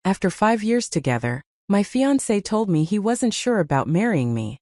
After 5 years together, my fiancé told me he wasn't sure about marrying me.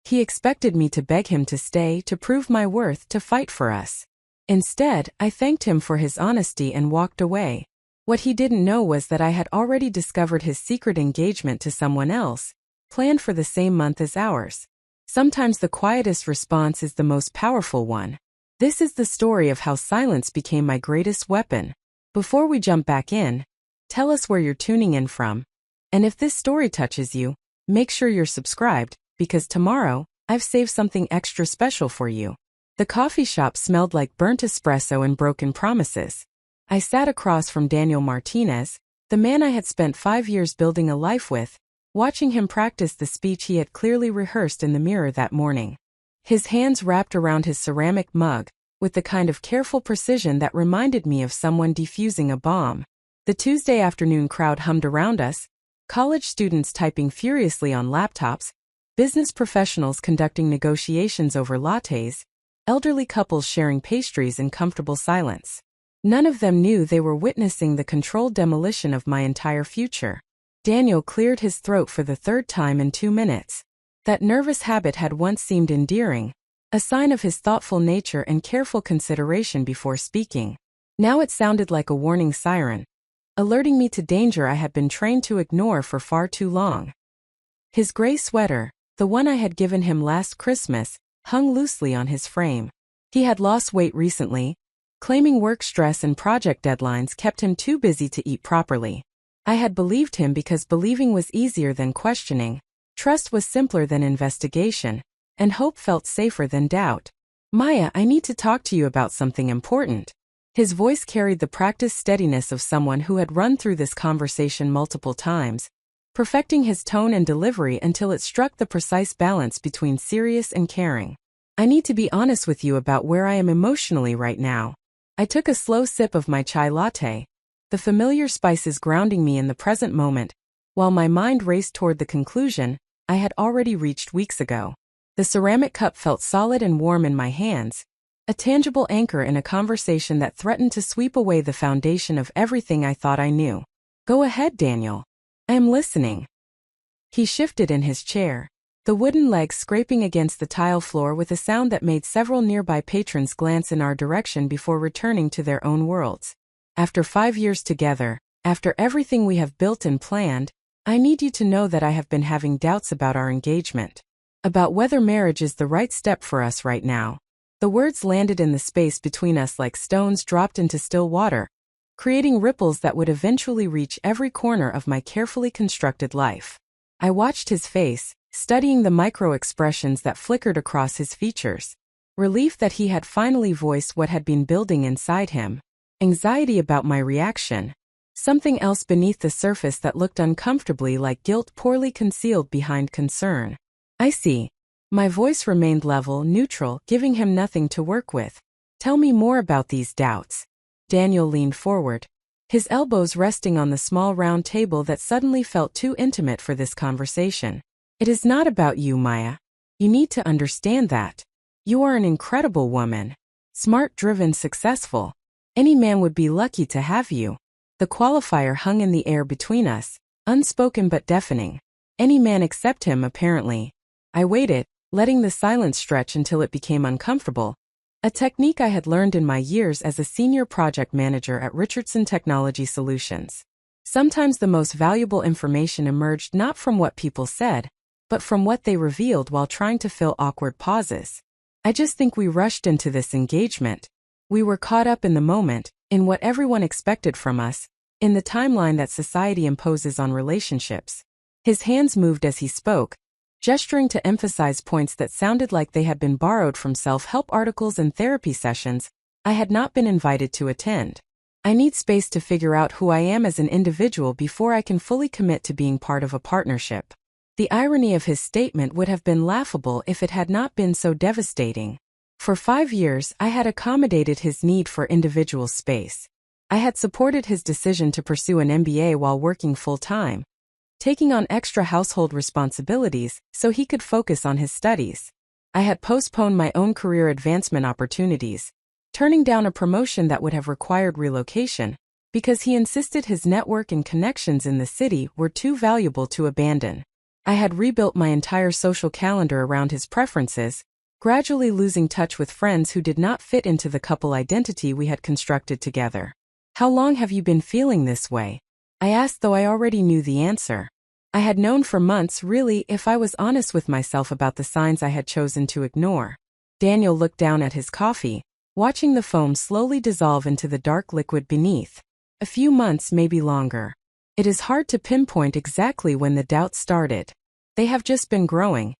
He expected me to beg him to stay, to prove my worth, to fight for us. Instead, I thanked him for his honesty and walked away. What he didn't know was that I had already discovered his secret engagement to someone else, planned for the same month as ours. Sometimes the quietest response is the most powerful one. This is the story of how silence became my greatest weapon. Before we jump back in, tell us where you're tuning in from. And if this story touches you, make sure you're subscribed, because tomorrow, I've saved something extra special for you. The coffee shop smelled like burnt espresso and broken promises. I sat across from Daniel Martinez, the man I had spent 5 years building a life with, watching him practice the speech he had clearly rehearsed in the mirror that morning. His hands wrapped around his ceramic mug, with the kind of careful precision that reminded me of someone defusing a bomb. The Tuesday afternoon crowd hummed around us, college students typing furiously on laptops, business professionals conducting negotiations over lattes, elderly couples sharing pastries in comfortable silence. None of them knew they were witnessing the controlled demolition of my entire future. Daniel cleared his throat for the third time in 2 minutes. That nervous habit had once seemed endearing, a sign of his thoughtful nature and careful consideration before speaking. Now it sounded like a warning siren, alerting me to danger I had been trained to ignore for far too long. His gray sweater, the one I had given him last Christmas, hung loosely on his frame. He had lost weight recently, claiming work stress and project deadlines kept him too busy to eat properly. I had believed him because believing was easier than questioning, trust was simpler than investigation, and hope felt safer than doubt. Maya, I need to talk to you about something important. His voice carried the practiced steadiness of someone who had run through this conversation multiple times, perfecting his tone and delivery until it struck the precise balance between serious and caring. I need to be honest with you about where I am emotionally right now. I took a slow sip of my chai latte, the familiar spices grounding me in the present moment, while my mind raced toward the conclusion I had already reached weeks ago. The ceramic cup felt solid and warm in my hands, a tangible anchor in a conversation that threatened to sweep away the foundation of everything I thought I knew. Go ahead, Daniel. I am listening. He shifted in his chair, the wooden legs scraping against the tile floor with a sound that made several nearby patrons glance in our direction before returning to their own worlds. After 5 years together, after everything we have built and planned, I need you to know that I have been having doubts about our engagement, about whether marriage is the right step for us right now. The words landed in the space between us like stones dropped into still water, creating ripples that would eventually reach every corner of my carefully constructed life. I watched his face, studying the micro-expressions that flickered across his features. Relief that he had finally voiced what had been building inside him. Anxiety about my reaction. Something else beneath the surface that looked uncomfortably like guilt poorly concealed behind concern. I see. My voice remained level, neutral, giving him nothing to work with. Tell me more about these doubts. Daniel leaned forward, his elbows resting on the small round table that suddenly felt too intimate for this conversation. It is not about you, Maya. You need to understand that. You are an incredible woman. Smart, driven, successful. Any man would be lucky to have you. The qualifier hung in the air between us, unspoken but deafening. Any man except him, apparently. I waited, letting the silence stretch until it became uncomfortable, a technique I had learned in my years as a senior project manager at Richardson Technology Solutions. Sometimes the most valuable information emerged not from what people said, but from what they revealed while trying to fill awkward pauses. I just think we rushed into this engagement. We were caught up in the moment, in what everyone expected from us, in the timeline that society imposes on relationships. His hands moved as he spoke, gesturing to emphasize points that sounded like they had been borrowed from self-help articles and therapy sessions I had not been invited to attend. I need space to figure out who I am as an individual before I can fully commit to being part of a partnership. The irony of his statement would have been laughable if it had not been so devastating. For 5 years, I had accommodated his need for individual space. I had supported his decision to pursue an MBA while working full-time, taking on extra household responsibilities so he could focus on his studies. I had postponed my own career advancement opportunities, turning down a promotion that would have required relocation, because he insisted his network and connections in the city were too valuable to abandon. I had rebuilt my entire social calendar around his preferences, gradually losing touch with friends who did not fit into the couple identity we had constructed together. "How long have you been feeling this way?" I asked, though I already knew the answer. I had known for months, really, if I was honest with myself about the signs I had chosen to ignore. Daniel looked down at his coffee, watching the foam slowly dissolve into the dark liquid beneath. "A few months, maybe longer. It is hard to pinpoint exactly when the doubts started. They have just been growing.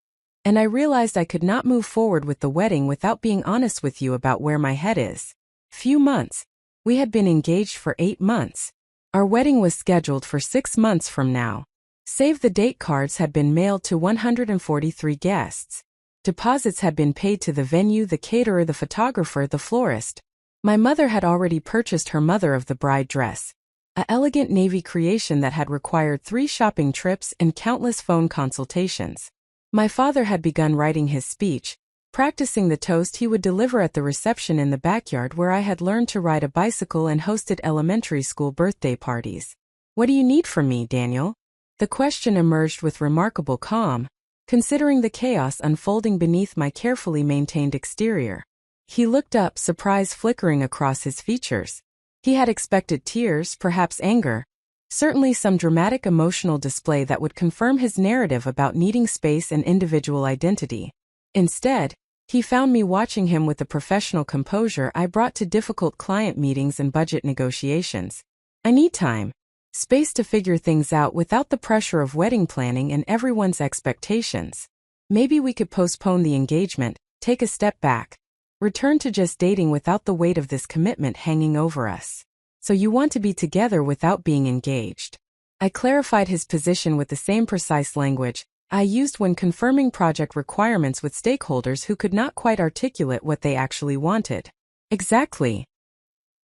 And I realized I could not move forward with the wedding without being honest with you about where my head is." Few months. We had been engaged for 8 months. Our wedding was scheduled for 6 months from now. Save the date cards had been mailed to 143 guests. Deposits had been paid to the venue, the caterer, the photographer, the florist. My mother had already purchased her mother of the bride dress, an elegant navy creation that had required 3 shopping trips and countless phone consultations. My father had begun writing his speech, practicing the toast he would deliver at the reception in the backyard where I had learned to ride a bicycle and hosted elementary school birthday parties. "What do you need from me, Daniel?" The question emerged with remarkable calm, considering the chaos unfolding beneath my carefully maintained exterior. He looked up, surprise flickering across his features. He had expected tears, perhaps anger, certainly some dramatic emotional display that would confirm his narrative about needing space and individual identity. Instead, he found me watching him with the professional composure I brought to difficult client meetings and budget negotiations. "I need time. Space to figure things out without the pressure of wedding planning and everyone's expectations. Maybe we could postpone the engagement, take a step back, return to just dating without the weight of this commitment hanging over us." "So you want to be together without being engaged?" I clarified his position with the same precise language I used when confirming project requirements with stakeholders who could not quite articulate what they actually wanted. "Exactly."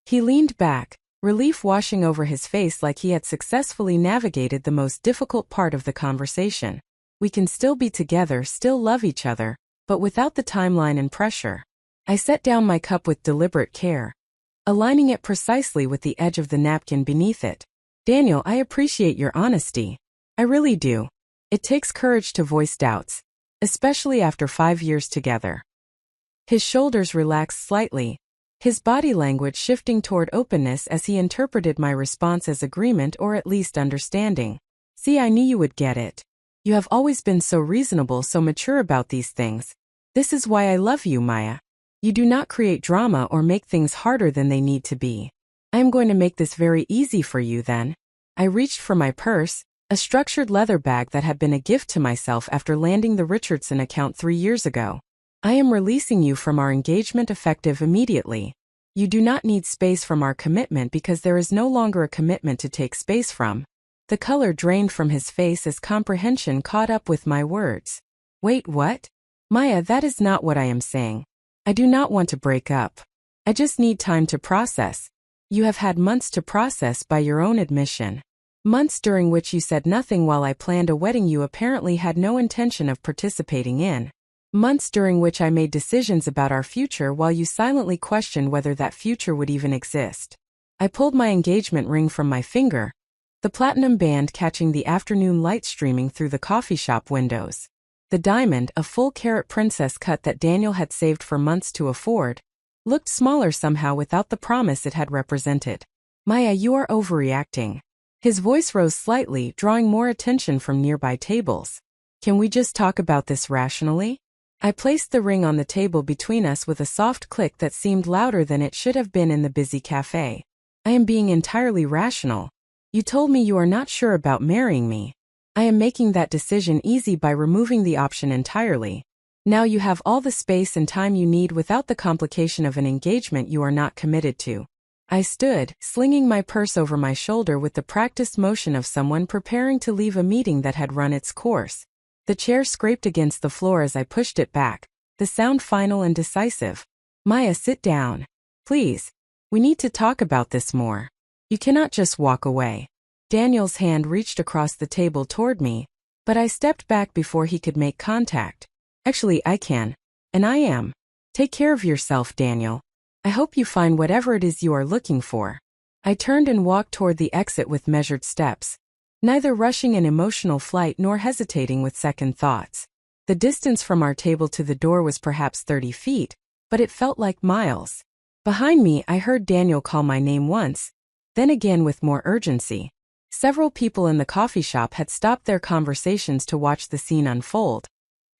He leaned back, relief washing over his face like he had successfully navigated the most difficult part of the conversation. "We can still be together, still love each other, but without the timeline and pressure." I set down my cup with deliberate care, aligning it precisely with the edge of the napkin beneath it. "Daniel, I appreciate your honesty. I really do. It takes courage to voice doubts, especially after 5 years together." His shoulders relaxed slightly, his body language shifting toward openness as he interpreted my response as agreement or at least understanding. "See, I knew you would get it. You have always been so reasonable, so mature about these things. This is why I love you, Maya. You do not create drama or make things harder than they need to be. I am going to make this very easy for you then." I reached for my purse, a structured leather bag that had been a gift to myself after landing the Richardson account 3 years ago. "I am releasing you from our engagement effective immediately. You do not need space from our commitment because there is no longer a commitment to take space from." The color drained from his face as comprehension caught up with my words. "Wait, what?" "Maya, that is not what I am saying. I do not want to break up. I just need time to process. You have had months to process by your own admission. Months during which you said nothing while I planned a wedding you apparently had no intention of participating in. Months during which I made decisions about our future while you silently questioned whether that future would even exist." I pulled my engagement ring from my finger, the platinum band catching the afternoon light streaming through the coffee shop windows. The diamond, a full-carat princess cut that Daniel had saved for months to afford, looked smaller somehow without the promise it had represented. "Maya, you are overreacting." His voice rose slightly, drawing more attention from nearby tables. "Can we just talk about this rationally?" I placed the ring on the table between us with a soft click that seemed louder than it should have been in the busy cafe. "I am being entirely rational. You told me you are not sure about marrying me. I am making that decision easy by removing the option entirely. Now you have all the space and time you need without the complication of an engagement you are not committed to." I stood, slinging my purse over my shoulder with the practiced motion of someone preparing to leave a meeting that had run its course. The chair scraped against the floor as I pushed it back, the sound final and decisive. "Maya, sit down. Please. We need to talk about this more. You cannot just walk away." Daniel's hand reached across the table toward me, but I stepped back before he could make contact. "Actually, I can. And I am. Take care of yourself, Daniel. I hope you find whatever it is you are looking for." I turned and walked toward the exit with measured steps, neither rushing an emotional flight nor hesitating with second thoughts. The distance from our table to the door was perhaps 30 feet, but it felt like miles. Behind me, I heard Daniel call my name once, then again with more urgency. Several people in the coffee shop had stopped their conversations to watch the scene unfold,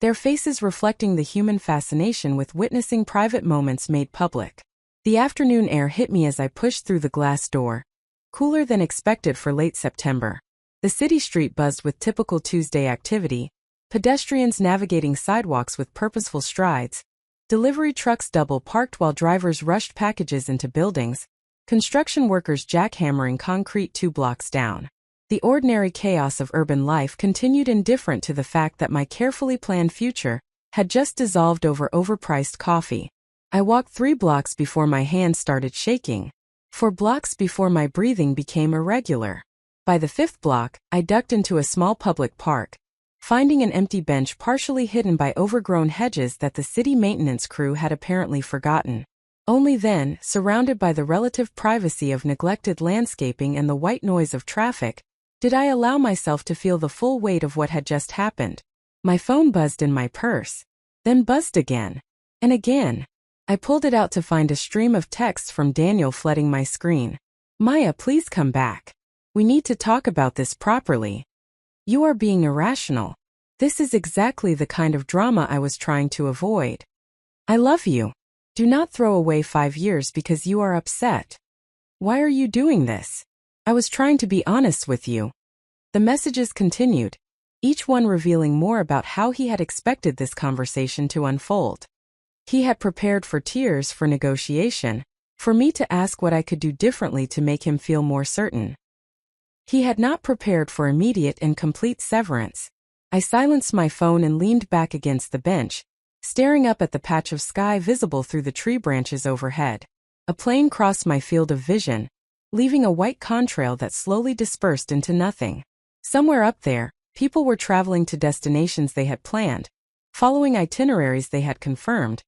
their faces reflecting the human fascination with witnessing private moments made public. The afternoon air hit me as I pushed through the glass door, cooler than expected for late September. The city street buzzed with typical Tuesday activity, pedestrians navigating sidewalks with purposeful strides, delivery trucks double-parked while drivers rushed packages into buildings, construction workers jackhammering concrete 2 blocks down. The ordinary chaos of urban life continued, indifferent to the fact that my carefully planned future had just dissolved over overpriced coffee. I walked 3 blocks before my hands started shaking, 4 blocks before my breathing became irregular. By the 5th block, I ducked into a small public park, finding an empty bench partially hidden by overgrown hedges that the city maintenance crew had apparently forgotten. Only then, surrounded by the relative privacy of neglected landscaping and the white noise of traffic, did I allow myself to feel the full weight of what had just happened. My phone buzzed in my purse, then buzzed again, and again. I pulled it out to find a stream of texts from Daniel flooding my screen. "Maya, please come back. We need to talk about this properly. You are being irrational. This is exactly the kind of drama I was trying to avoid. I love you. Do not throw away 5 years because you are upset. Why are you doing this? I was trying to be honest with you." The messages continued, each one revealing more about how he had expected this conversation to unfold. He had prepared for tears, for negotiation, for me to ask what I could do differently to make him feel more certain. He had not prepared for immediate and complete severance. I silenced my phone and leaned back against the bench, staring up at the patch of sky visible through the tree branches overhead. A plane crossed my field of vision, leaving a white contrail that slowly dispersed into nothing. Somewhere up there, people were traveling to destinations they had planned, following itineraries they had confirmed,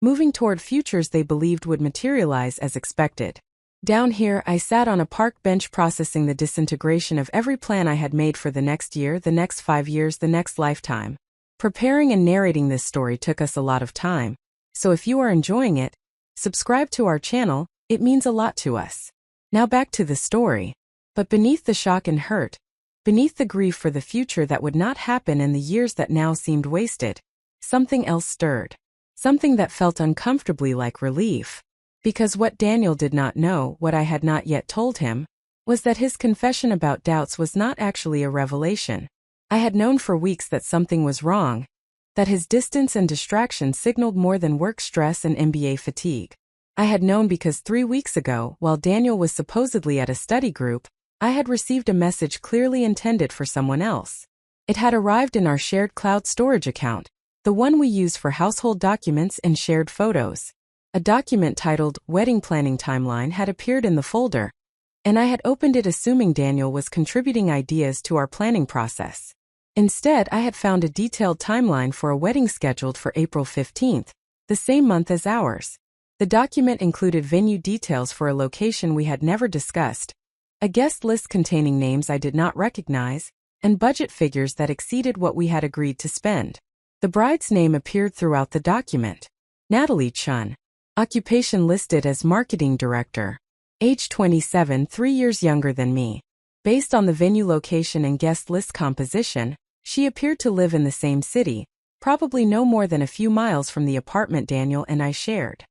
moving toward futures they believed would materialize as expected. Down here, I sat on a park bench processing the disintegration of every plan I had made for the next year, the next 5 years, the next lifetime. Preparing and narrating this story took us a lot of time, so if you are enjoying it, subscribe to our channel, it means a lot to us. Now back to the story. But beneath the shock and hurt, beneath the grief for the future that would not happen and the years that now seemed wasted, something else stirred. Something that felt uncomfortably like relief. Because what Daniel did not know, what I had not yet told him, was that his confession about doubts was not actually a revelation. I had known for weeks that something was wrong, that his distance and distraction signaled more than work stress and MBA fatigue. I had known because 3 weeks ago, while Daniel was supposedly at a study group, I had received a message clearly intended for someone else. It had arrived in our shared cloud storage account, the one we use for household documents and shared photos. A document titled Wedding Planning Timeline had appeared in the folder, and I had opened it assuming Daniel was contributing ideas to our planning process. Instead, I had found a detailed timeline for a wedding scheduled for April 15th, the same month as ours. The document included venue details for a location we had never discussed, a guest list containing names I did not recognize, and budget figures that exceeded what we had agreed to spend. The bride's name appeared throughout the document. Natalie Chun. Occupation listed as marketing director. Age 27, 3 years younger than me. Based on the venue location and guest list composition, she appeared to live in the same city, probably no more than a few miles from the apartment Daniel and I shared.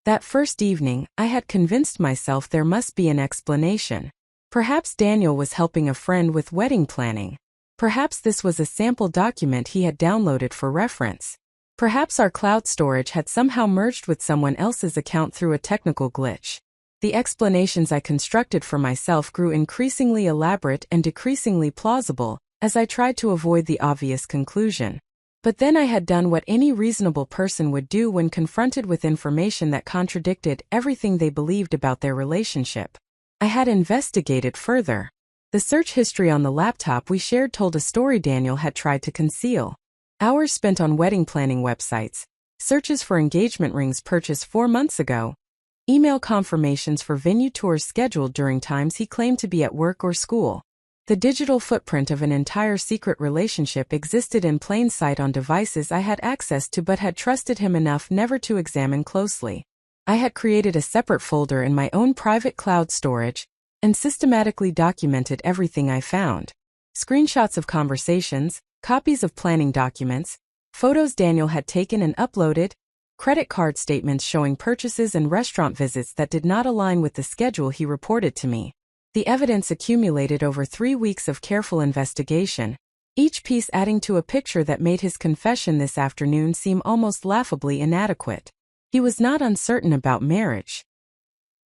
That first evening, I had convinced myself there must be an explanation. Perhaps Daniel was helping a friend with wedding planning. Perhaps this was a sample document he had downloaded for reference. Perhaps our cloud storage had somehow merged with someone else's account through a technical glitch. The explanations I constructed for myself grew increasingly elaborate and decreasingly plausible as I tried to avoid the obvious conclusion. But then I had done what any reasonable person would do when confronted with information that contradicted everything they believed about their relationship. I had investigated further. The search history on the laptop we shared told a story Daniel had tried to conceal. Hours spent on wedding planning websites, searches for engagement rings purchased 4 months ago, email confirmations for venue tours scheduled during times he claimed to be at work or school. The digital footprint of an entire secret relationship existed in plain sight on devices I had access to but had trusted him enough never to examine closely. I had created a separate folder in my own private cloud storage and systematically documented everything I found. Screenshots of conversations, copies of planning documents, photos Daniel had taken and uploaded, credit card statements showing purchases and restaurant visits that did not align with the schedule he reported to me. The evidence accumulated over 3 weeks of careful investigation, each piece adding to a picture that made his confession this afternoon seem almost laughably inadequate. He was not uncertain about marriage.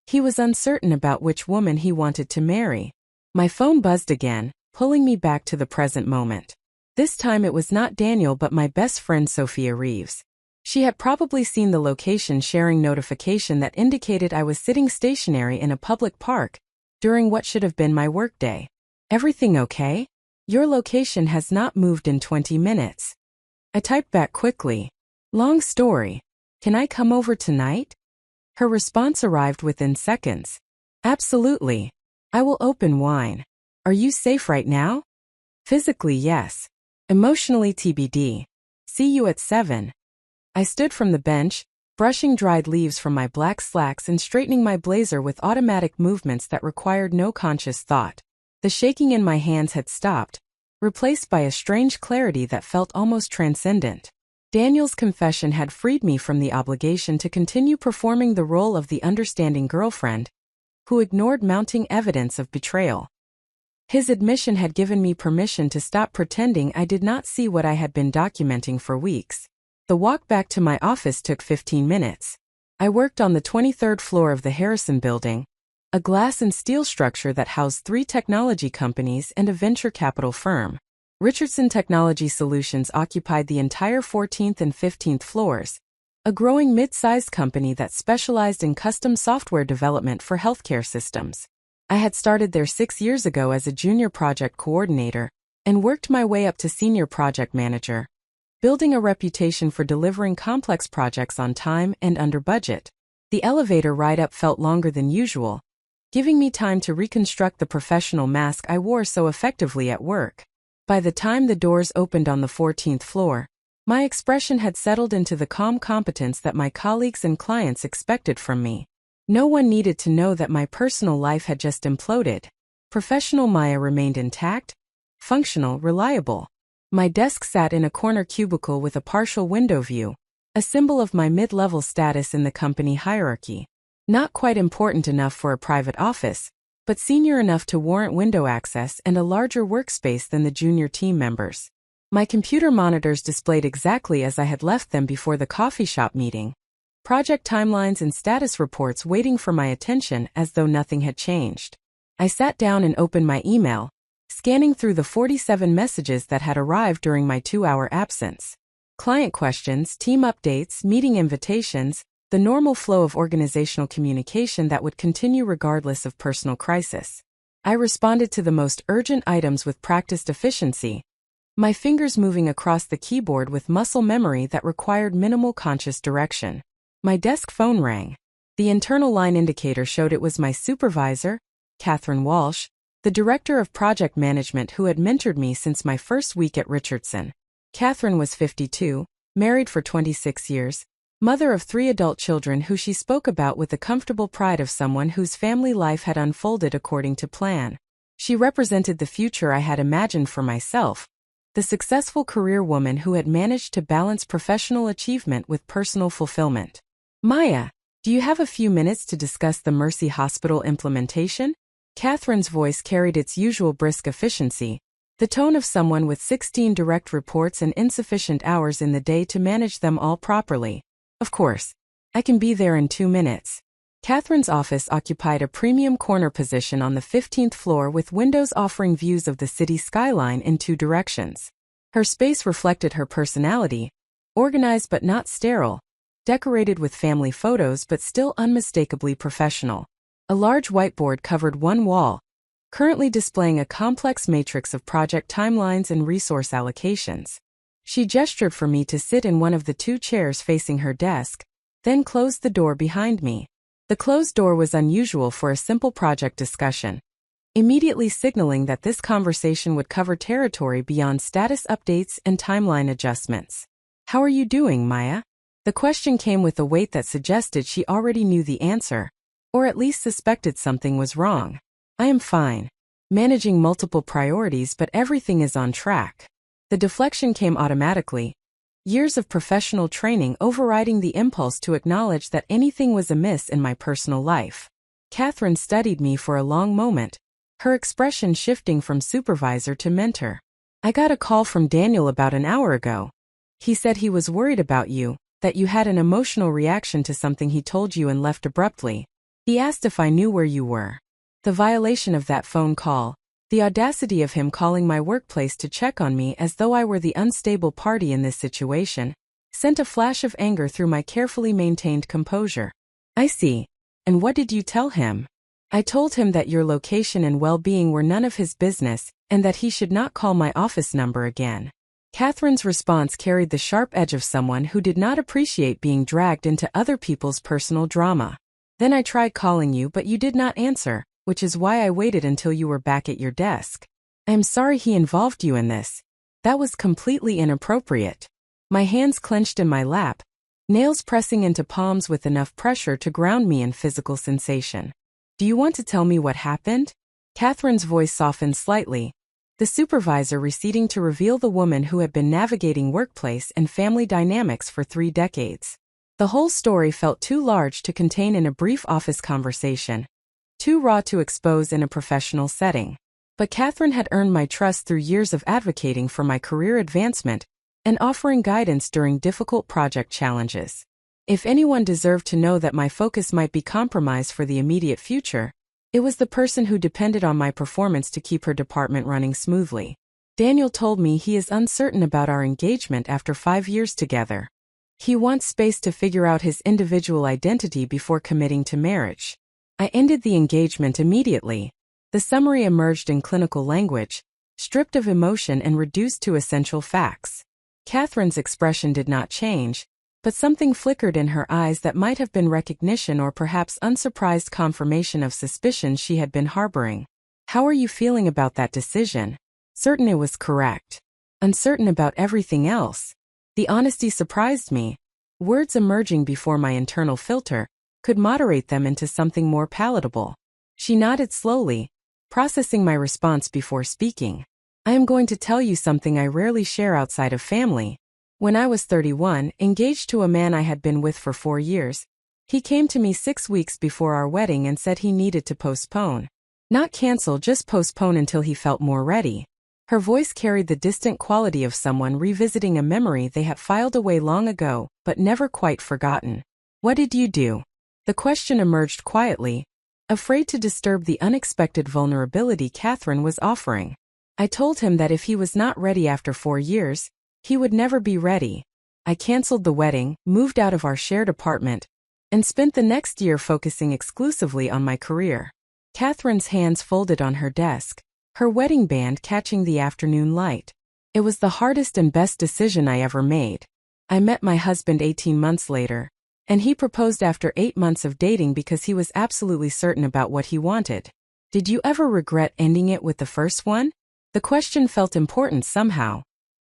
He was uncertain about which woman he wanted to marry. My phone buzzed again, pulling me back to the present moment. This time it was not Daniel but my best friend Sophia Reeves. She had probably seen the location sharing notification that indicated I was sitting stationary in a public park during what should have been my workday. Everything okay? Your location has not moved in 20 minutes. I typed back quickly. Long story. Can I come over tonight? Her response arrived within seconds. Absolutely. I will open wine. Are you safe right now? Physically, yes. Emotionally, TBD. See you at 7. I stood from the bench, brushing dried leaves from my black slacks and straightening my blazer with automatic movements that required no conscious thought. The shaking in my hands had stopped, replaced by a strange clarity that felt almost transcendent. Daniel's confession had freed me from the obligation to continue performing the role of the understanding girlfriend who ignored mounting evidence of betrayal. His admission had given me permission to stop pretending I did not see what I had been documenting for weeks. The walk back to my office took 15 minutes. I worked on the 23rd floor of the Harrison Building, a glass and steel structure that housed 3 technology companies and a venture capital firm. Richardson Technology Solutions occupied the entire 14th and 15th floors, a growing mid-sized company that specialized in custom software development for healthcare systems. I had started there 6 years ago as a junior project coordinator and worked my way up to senior project manager, building a reputation for delivering complex projects on time and under budget. The elevator ride up felt longer than usual, giving me time to reconstruct the professional mask I wore so effectively at work. By the time the doors opened on the 14th floor, my expression had settled into the calm competence that my colleagues and clients expected from me. No one needed to know that my personal life had just imploded. Professional Maya remained intact, functional, reliable. My desk sat in a corner cubicle with a partial window view, a symbol of my mid-level status in the company hierarchy. Not quite important enough for a private office, but senior enough to warrant window access and a larger workspace than the junior team members. My computer monitors displayed exactly as I had left them before the coffee shop meeting. Project timelines and status reports waiting for my attention as though nothing had changed. I sat down and opened my email, scanning through the 47 messages that had arrived during my 2-hour absence. Client questions, team updates, meeting invitations, the normal flow of organizational communication that would continue regardless of personal crisis. I responded to the most urgent items with practiced efficiency, my fingers moving across the keyboard with muscle memory that required minimal conscious direction. My desk phone rang. The internal line indicator showed it was my supervisor, Catherine Walsh, the director of project management who had mentored me since my first week at Richardson. Catherine was 52, married for 26 years, mother of 3 adult children who she spoke about with the comfortable pride of someone whose family life had unfolded according to plan. She represented the future I had imagined for myself, the successful career woman who had managed to balance professional achievement with personal fulfillment. Maya, do you have a few minutes to discuss the Mercy Hospital implementation? Catherine's voice carried its usual brisk efficiency, the tone of someone with 16 direct reports and insufficient hours in the day to manage them all properly. Of course. I can be there in 2 minutes. Catherine's office occupied a premium corner position on the 15th floor with windows offering views of the city skyline in 2 directions. Her space reflected her personality, organized but not sterile, decorated with family photos but still unmistakably professional. A large whiteboard covered one wall, currently displaying a complex matrix of project timelines and resource allocations. She gestured for me to sit in one of the 2 chairs facing her desk, then closed the door behind me. The closed door was unusual for a simple project discussion, immediately signaling that this conversation would cover territory beyond status updates and timeline adjustments. "How are you doing, Maya?" The question came with a weight that suggested she already knew the answer, or at least suspected something was wrong. "I am fine. Managing multiple priorities, but everything is on track." The deflection came automatically, years of professional training overriding the impulse to acknowledge that anything was amiss in my personal life. Catherine studied me for a long moment, her expression shifting from supervisor to mentor. "I got a call from Daniel about an hour ago. He said he was worried about you, that you had an emotional reaction to something he told you and left abruptly. He asked if I knew where you were." The violation of that phone call, the audacity of him calling my workplace to check on me as though I were the unstable party in this situation, sent a flash of anger through my carefully maintained composure. "I see. And what did you tell him?" "I told him that your location and well-being were none of his business, and that he should not call my office number again." Catherine's response carried the sharp edge of someone who did not appreciate being dragged into other people's personal drama. "Then I tried calling you, but you did not answer, which is why I waited until you were back at your desk. I am sorry he involved you in this. That was completely inappropriate." My hands clenched in my lap, nails pressing into palms with enough pressure to ground me in physical sensation. "Do you want to tell me what happened?" Catherine's voice softened slightly, the supervisor receding to reveal the woman who had been navigating workplace and family dynamics for 3 decades. The whole story felt too large to contain in a brief office conversation, too raw to expose in a professional setting. But Catherine had earned my trust through years of advocating for my career advancement and offering guidance during difficult project challenges. If anyone deserved to know that my focus might be compromised for the immediate future, it was the person who depended on my performance to keep her department running smoothly. "Daniel told me he is uncertain about our engagement after 5 years together. He wants space to figure out his individual identity before committing to marriage." I ended the engagement immediately. The summary emerged in clinical language, stripped of emotion and reduced to essential facts. Catherine's expression did not change, but something flickered in her eyes that might have been recognition or perhaps unsurprised confirmation of suspicions she had been harboring. "How are you feeling about that decision?" Certain it was correct. Uncertain about everything else. The honesty surprised me. Words emerging before my internal filter could moderate them into something more palatable. She nodded slowly, processing my response before speaking. "I am going to tell you something I rarely share outside of family. When I was 31, engaged to a man I had been with for 4 years, he came to me 6 weeks before our wedding and said he needed to postpone. Not cancel, just postpone until he felt more ready." Her voice carried the distant quality of someone revisiting a memory they had filed away long ago, but never quite forgotten. "What did you do?" The question emerged quietly, afraid to disturb the unexpected vulnerability Catherine was offering. "I told him that if he was not ready after 4 years, he would never be ready. I canceled the wedding, moved out of our shared apartment, and spent the next year focusing exclusively on my career." Catherine's hands folded on her desk, her wedding band catching the afternoon light. "It was the hardest and best decision I ever made. I met my husband 18 months later, and he proposed after 8 months of dating because he was absolutely certain about what he wanted. Did you ever regret ending it with the first one?" The question felt important somehow,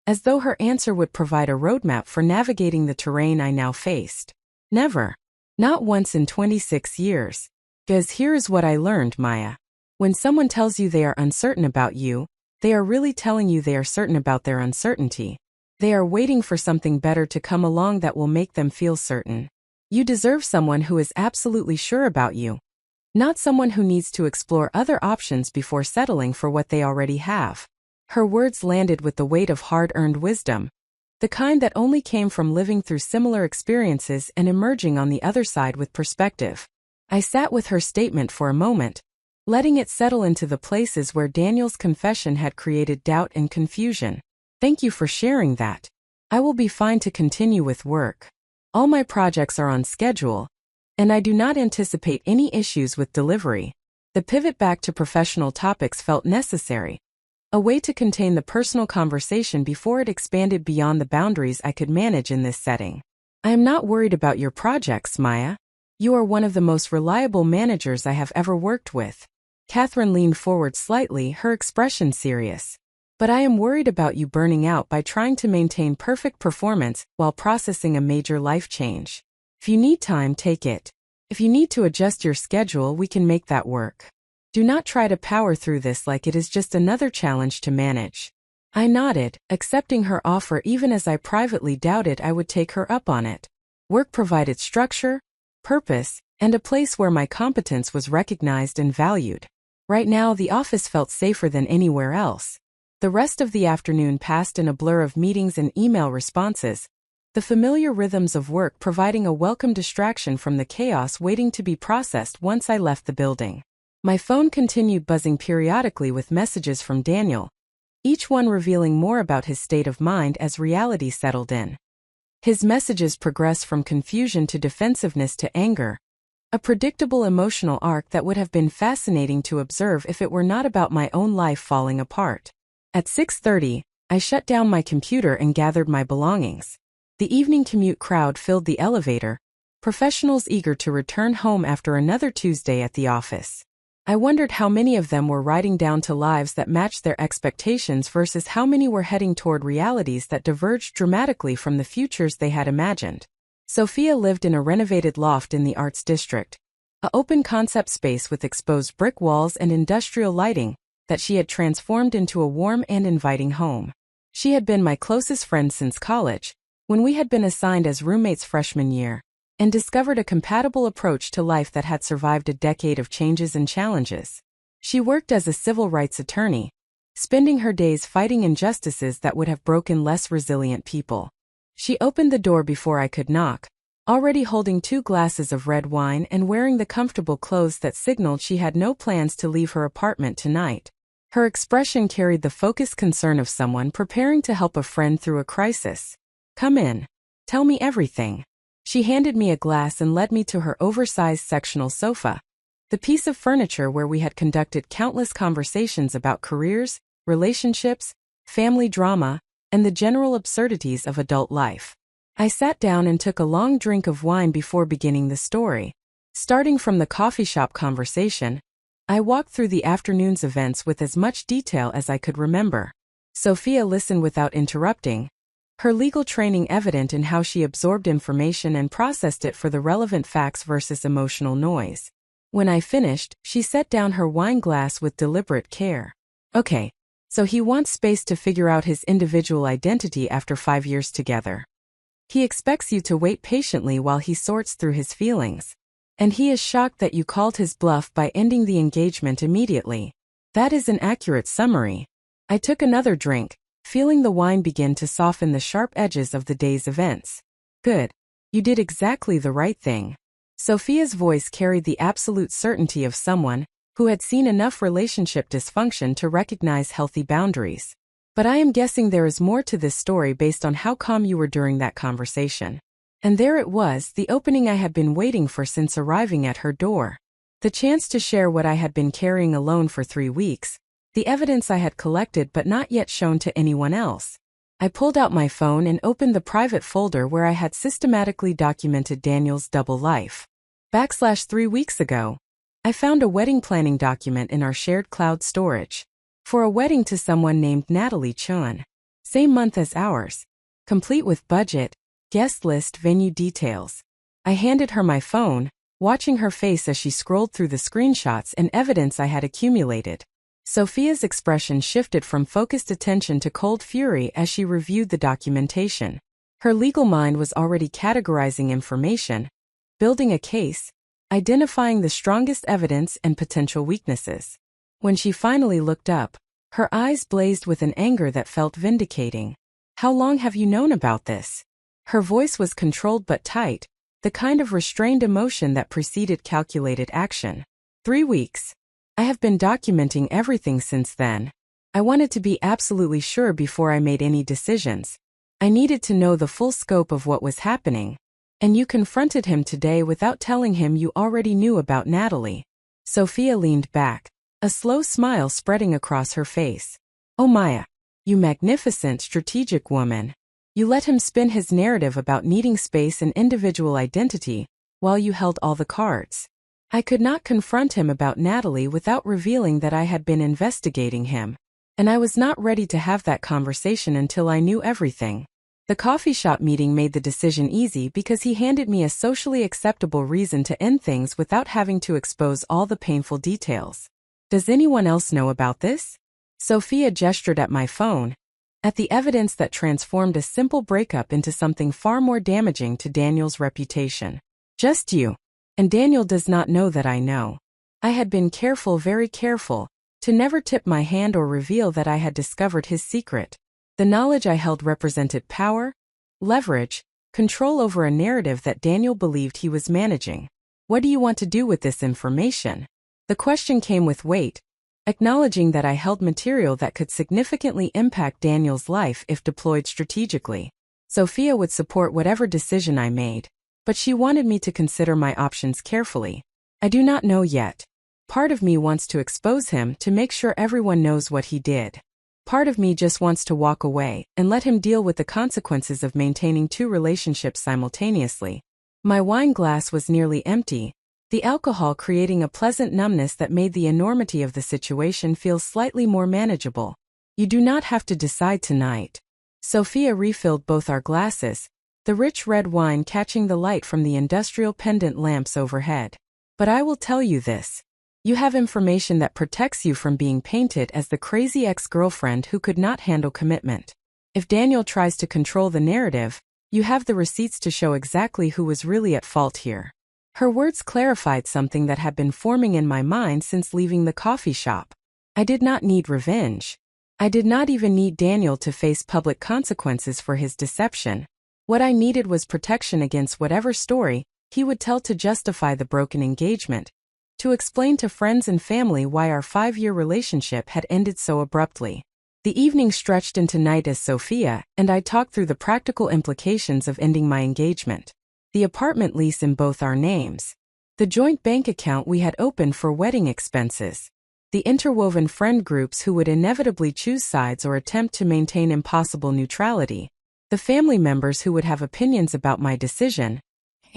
as though her answer would provide a roadmap for navigating the terrain I now faced. "Never. Not once in 26 years. Because here is what I learned, Maya. When someone tells you they are uncertain about you, they are really telling you they are certain about their uncertainty. They are waiting for something better to come along that will make them feel certain. You deserve someone who is absolutely sure about you, not someone who needs to explore other options before settling for what they already have." Her words landed with the weight of hard-earned wisdom, the kind that only came from living through similar experiences and emerging on the other side with perspective. I sat with her statement for a moment, letting it settle into the places where Daniel's confession had created doubt and confusion. "Thank you for sharing that. I will be fine to continue with work. All my projects are on schedule, and I do not anticipate any issues with delivery." The pivot back to professional topics felt necessary, a way to contain the personal conversation before it expanded beyond the boundaries I could manage in this setting. "I am not worried about your projects, Maya. You are one of the most reliable managers I have ever worked with. Catherine leaned forward slightly, her expression serious. But I am worried about you burning out by trying to maintain perfect performance while processing a major life change. If you need time, take it. If you need to adjust your schedule, we can make that work. Do not try to power through this like it is just another challenge to manage. I nodded, accepting her offer even as I privately doubted I would take her up on it. Work provided structure, purpose, and a place where my competence was recognized and valued. Right now, the office felt safer than anywhere else. The rest of the afternoon passed in a blur of meetings and email responses, the familiar rhythms of work providing a welcome distraction from the chaos waiting to be processed once I left the building. My phone continued buzzing periodically with messages from Daniel, each one revealing more about his state of mind as reality settled in. His messages progressed from confusion to defensiveness to anger, a predictable emotional arc that would have been fascinating to observe if it were not about my own life falling apart. At 6:30, I shut down my computer and gathered my belongings. The evening commute crowd filled the elevator, professionals eager to return home after another Tuesday at the office. I wondered how many of them were riding down to lives that matched their expectations versus how many were heading toward realities that diverged dramatically from the futures they had imagined. Sophia lived in a renovated loft in the Arts District, an open-concept space with exposed brick walls and industrial lighting that she had transformed into a warm and inviting home. She had been my closest friend since college, when we had been assigned as roommates freshman year, and discovered a compatible approach to life that had survived a decade of changes and challenges. She worked as a civil rights attorney, spending her days fighting injustices that would have broken less resilient people. She opened the door before I could knock, already holding 2 glasses of red wine and wearing the comfortable clothes that signaled she had no plans to leave her apartment tonight. Her expression carried the focused concern of someone preparing to help a friend through a crisis. "Come in. Tell me everything." She handed me a glass and led me to her oversized sectional sofa, the piece of furniture where we had conducted countless conversations about careers, relationships, family drama, and the general absurdities of adult life. I sat down and took a long drink of wine before beginning the story. Starting from the coffee shop conversation, I walked through the afternoon's events with as much detail as I could remember. Sophia listened without interrupting, her legal training evident in how she absorbed information and processed it for the relevant facts versus emotional noise. When I finished, she set down her wine glass with deliberate care. "Okay, so he wants space to figure out his individual identity after 5 years together. He expects you to wait patiently while he sorts through his feelings. And he is shocked that you called his bluff by ending the engagement immediately. That is an accurate summary." I took another drink, feeling the wine begin to soften the sharp edges of the day's events. "Good. You did exactly the right thing." Sophia's voice carried the absolute certainty of someone who had seen enough relationship dysfunction to recognize healthy boundaries. "But I am guessing there is more to this story based on how calm you were during that conversation." And there it was, the opening I had been waiting for since arriving at her door. The chance to share what I had been carrying alone for 3 weeks, the evidence I had collected but not yet shown to anyone else. I pulled out my phone and opened the private folder where I had systematically documented Daniel's double life. /3 weeks ago, I found a wedding planning document in our shared cloud storage. For a wedding to someone named Natalie Chun. Same month as ours. Complete with budget, guest list, venue details. I handed her my phone, watching her face as she scrolled through the screenshots and evidence I had accumulated. Sophia's expression shifted from focused attention to cold fury as she reviewed the documentation. Her legal mind was already categorizing information, building a case, identifying the strongest evidence and potential weaknesses. When she finally looked up, her eyes blazed with an anger that felt vindicating. "How long have you known about this?" Her voice was controlled but tight, the kind of restrained emotion that preceded calculated action. 3 weeks. I have been documenting everything since then. I wanted to be absolutely sure before I made any decisions. I needed to know the full scope of what was happening. And you confronted him today without telling him you already knew about Natalie. Sophia leaned back, a slow smile spreading across her face. "Oh Maya, you magnificent strategic woman. You let him spin his narrative about needing space and individual identity, while you held all the cards. I could not confront him about Natalie without revealing that I had been investigating him. And I was not ready to have that conversation until I knew everything. The coffee shop meeting made the decision easy because he handed me a socially acceptable reason to end things without having to expose all the painful details. Does anyone else know about this? Sophia gestured at my phone, at the evidence that transformed a simple breakup into something far more damaging to Daniel's reputation. Just you. And Daniel does not know that I know. I had been careful, very careful, to never tip my hand or reveal that I had discovered his secret. The knowledge I held represented power, leverage, control over a narrative that Daniel believed he was managing. What do you want to do with this information? The question came with weight, acknowledging that I held material that could significantly impact Daniel's life if deployed strategically. Sophia would support whatever decision I made, but she wanted me to consider my options carefully. I do not know yet. Part of me wants to expose him to make sure everyone knows what he did. Part of me just wants to walk away and let him deal with the consequences of maintaining two relationships simultaneously. My wine glass was nearly empty, the alcohol creating a pleasant numbness that made the enormity of the situation feel slightly more manageable. You do not have to decide tonight. Sophia refilled both our glasses, the rich red wine catching the light from the industrial pendant lamps overhead. But I will tell you this. You have information that protects you from being painted as the crazy ex-girlfriend who could not handle commitment. If Daniel tries to control the narrative, you have the receipts to show exactly who was really at fault here. Her words clarified something that had been forming in my mind since leaving the coffee shop. I did not need revenge. I did not even need Daniel to face public consequences for his deception. What I needed was protection against whatever story he would tell to justify the broken engagement, to explain to friends and family why our 5-year relationship had ended so abruptly. The evening stretched into night as Sophia and I talked through the practical implications of ending my engagement. The apartment lease in both our names. The joint bank account we had opened for wedding expenses. The interwoven friend groups who would inevitably choose sides or attempt to maintain impossible neutrality. The family members who would have opinions about my decision,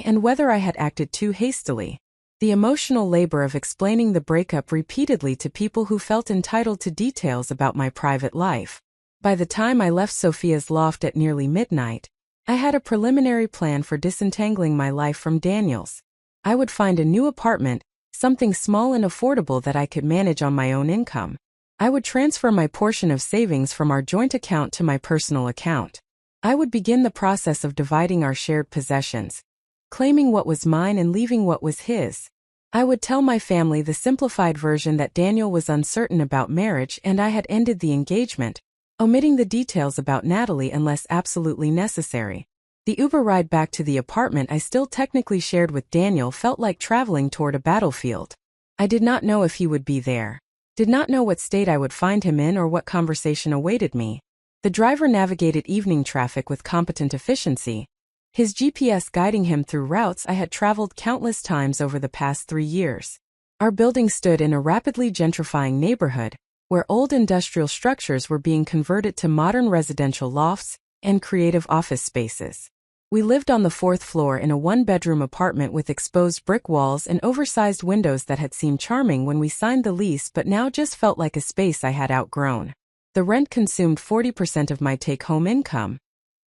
and whether I had acted too hastily. The emotional labor of explaining the breakup repeatedly to people who felt entitled to details about my private life. By the time I left Sophia's loft at nearly midnight, I had a preliminary plan for disentangling my life from Daniel's. I would find a new apartment, something small and affordable that I could manage on my own income. I would transfer my portion of savings from our joint account to my personal account. I would begin the process of dividing our shared possessions, claiming what was mine and leaving what was his. I would tell my family the simplified version that Daniel was uncertain about marriage and I had ended the engagement, omitting the details about Natalie unless absolutely necessary. The Uber ride back to the apartment I still technically shared with Daniel felt like traveling toward a battlefield. I did not know if he would be there. Did not know what state I would find him in or what conversation awaited me. The driver navigated evening traffic with competent efficiency, his GPS guiding him through routes I had traveled countless times over the past 3 years. Our building stood in a rapidly gentrifying neighborhood, where old industrial structures were being converted to modern residential lofts and creative office spaces. We lived on the 4th floor in a 1-bedroom apartment with exposed brick walls and oversized windows that had seemed charming when we signed the lease but now just felt like a space I had outgrown. The rent consumed 40% of my take-home income,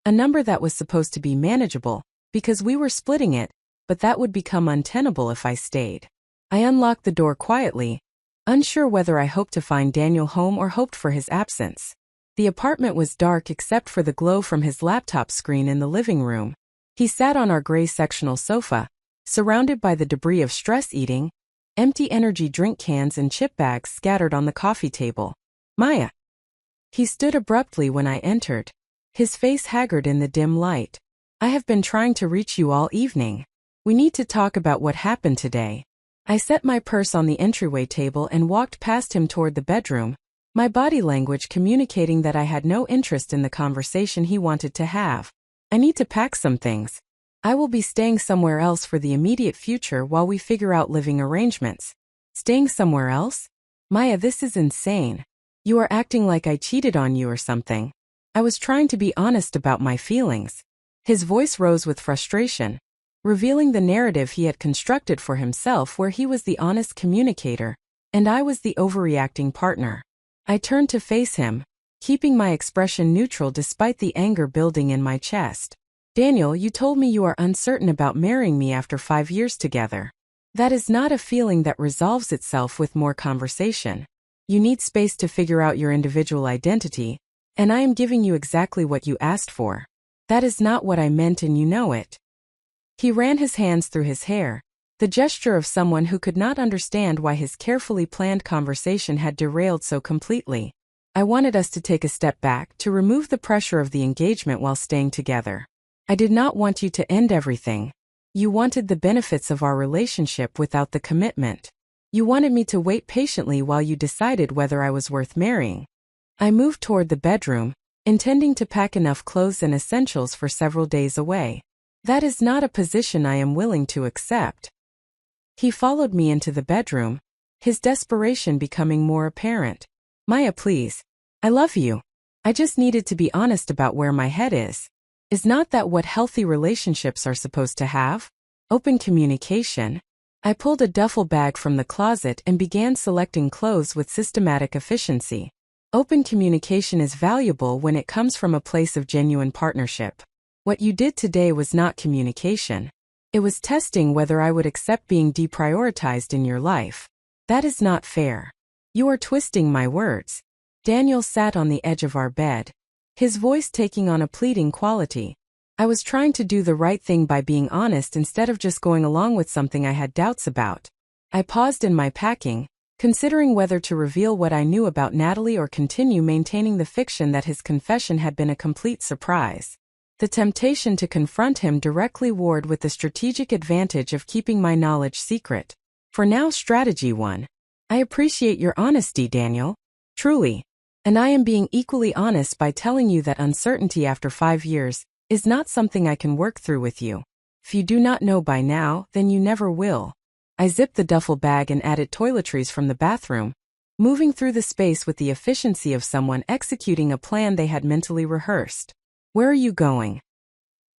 a number that was supposed to be manageable, because we were splitting it, but that would become untenable if I stayed. I unlocked the door quietly, unsure whether I hoped to find Daniel home or hoped for his absence. The apartment was dark except for the glow from his laptop screen in the living room. He sat on our gray sectional sofa, surrounded by the debris of stress eating, empty energy drink cans and chip bags scattered on the coffee table. Maya. He stood abruptly when I entered, his face haggard in the dim light. I have been trying to reach you all evening. We need to talk about what happened today. I set my purse on the entryway table and walked past him toward the bedroom, my body language communicating that I had no interest in the conversation he wanted to have. I need to pack some things. I will be staying somewhere else for the immediate future while we figure out living arrangements. Staying somewhere else? Maya, this is insane. You are acting like I cheated on you or something. I was trying to be honest about my feelings. His voice rose with frustration. revealing the narrative he had constructed for himself where he was the honest communicator, and I was the overreacting partner. I turned to face him, keeping my expression neutral despite the anger building in my chest. Daniel, you told me you are uncertain about marrying me after 5 years together. That is not a feeling that resolves itself with more conversation. You need space to figure out your individual identity, and I am giving you exactly what you asked for. That is not what I meant and you know it. He ran his hands through his hair, the gesture of someone who could not understand why his carefully planned conversation had derailed so completely. I wanted us to take a step back to remove the pressure of the engagement while staying together. I did not want you to end everything. You wanted the benefits of our relationship without the commitment. You wanted me to wait patiently while you decided whether I was worth marrying. I moved toward the bedroom, intending to pack enough clothes and essentials for several days away. That is not a position I am willing to accept. He followed me into the bedroom, his desperation becoming more apparent. Maya, please. I love you. I just needed to be honest about where my head is. Is not that what healthy relationships are supposed to have? Open communication. I pulled a duffel bag from the closet and began selecting clothes with systematic efficiency. Open communication is valuable when it comes from a place of genuine partnership. What you did today was not communication. It was testing whether I would accept being deprioritized in your life. That is not fair. You are twisting my words. Daniel sat on the edge of our bed, his voice taking on a pleading quality. I was trying to do the right thing by being honest instead of just going along with something I had doubts about. I paused in my packing, considering whether to reveal what I knew about Natalie or continue maintaining the fiction that his confession had been a complete surprise. The temptation to confront him directly warred with the strategic advantage of keeping my knowledge secret. For now, strategy 1. I appreciate your honesty, Daniel. Truly. And I am being equally honest by telling you that uncertainty after 5 years is not something I can work through with you. If you do not know by now, then you never will. I zipped the duffel bag and added toiletries from the bathroom, moving through the space with the efficiency of someone executing a plan they had mentally rehearsed. Where are you going?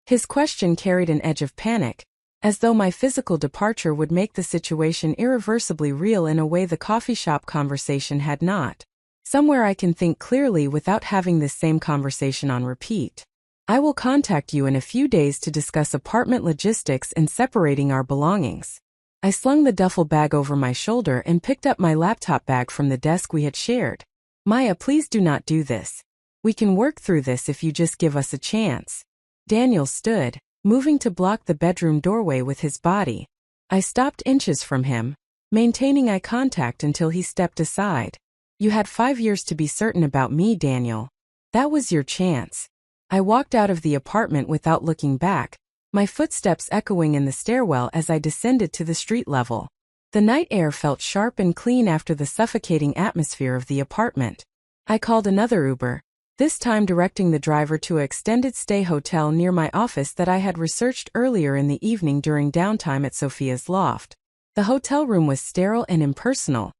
His question carried an edge of panic, as though my physical departure would make the situation irreversibly real in a way the coffee shop conversation had not. Somewhere I can think clearly without having this same conversation on repeat. I will contact you in a few days to discuss apartment logistics and separating our belongings. I slung the duffel bag over my shoulder and picked up my laptop bag from the desk we had shared. Maya, please do not do this. We can work through this if you just give us a chance. Daniel stood, moving to block the bedroom doorway with his body. I stopped inches from him, maintaining eye contact until he stepped aside. You had 5 years to be certain about me, Daniel. That was your chance. I walked out of the apartment without looking back, my footsteps echoing in the stairwell as I descended to the street level. The night air felt sharp and clean after the suffocating atmosphere of the apartment. I called another Uber, this time directing the driver to an extended stay hotel near my office that I had researched earlier in the evening during downtime at Sophia's loft. The hotel room was sterile and impersonal.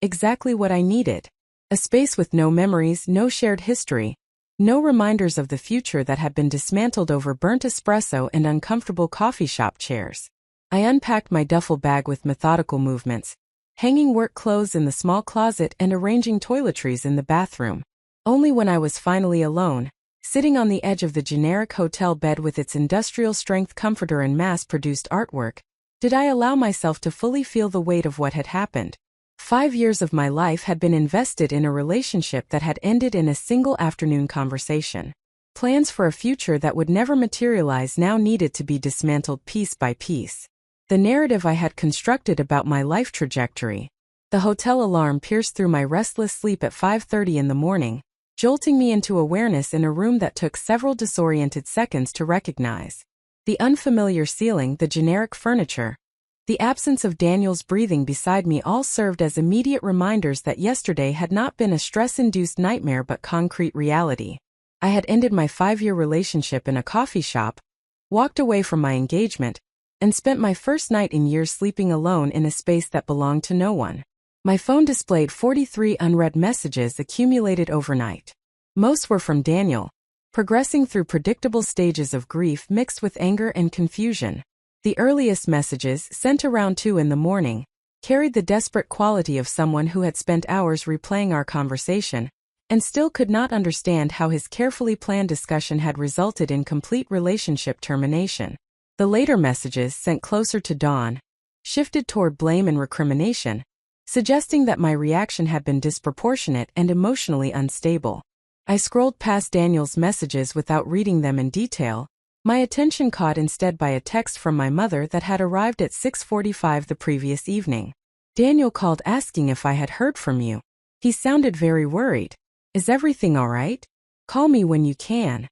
Exactly what I needed. A space with no memories, no shared history, no reminders of the future that had been dismantled over burnt espresso and uncomfortable coffee shop chairs. I unpacked my duffel bag with methodical movements, hanging work clothes in the small closet and arranging toiletries in the bathroom. Only when I was finally alone, sitting on the edge of the generic hotel bed with its industrial-strength comforter and mass-produced artwork, did I allow myself to fully feel the weight of what had happened. 5 years of my life had been invested in a relationship that had ended in a single afternoon conversation. Plans for a future that would never materialize now needed to be dismantled piece by piece. The narrative I had constructed about my life trajectory. The hotel alarm pierced through my restless sleep at 5:30 in the morning, jolting me into awareness in a room that took several disoriented seconds to recognize. The unfamiliar ceiling, the generic furniture, the absence of Daniel's breathing beside me all served as immediate reminders that yesterday had not been a stress-induced nightmare but concrete reality. I had ended my 5-year relationship in a coffee shop, walked away from my engagement, and spent my first night in years sleeping alone in a space that belonged to no one. My phone displayed 43 unread messages accumulated overnight. Most were from Daniel, progressing through predictable stages of grief mixed with anger and confusion. The earliest messages, sent around 2 in the morning, carried the desperate quality of someone who had spent hours replaying our conversation, and still could not understand how his carefully planned discussion had resulted in complete relationship termination. The later messages, sent closer to dawn, shifted toward blame and recrimination, suggesting that my reaction had been disproportionate and emotionally unstable. I scrolled past Daniel's messages without reading them in detail, my attention caught instead by a text from my mother that had arrived at 6:45 the previous evening. Daniel called asking if I had heard from you. He sounded very worried. Is everything all right? Call me when you can.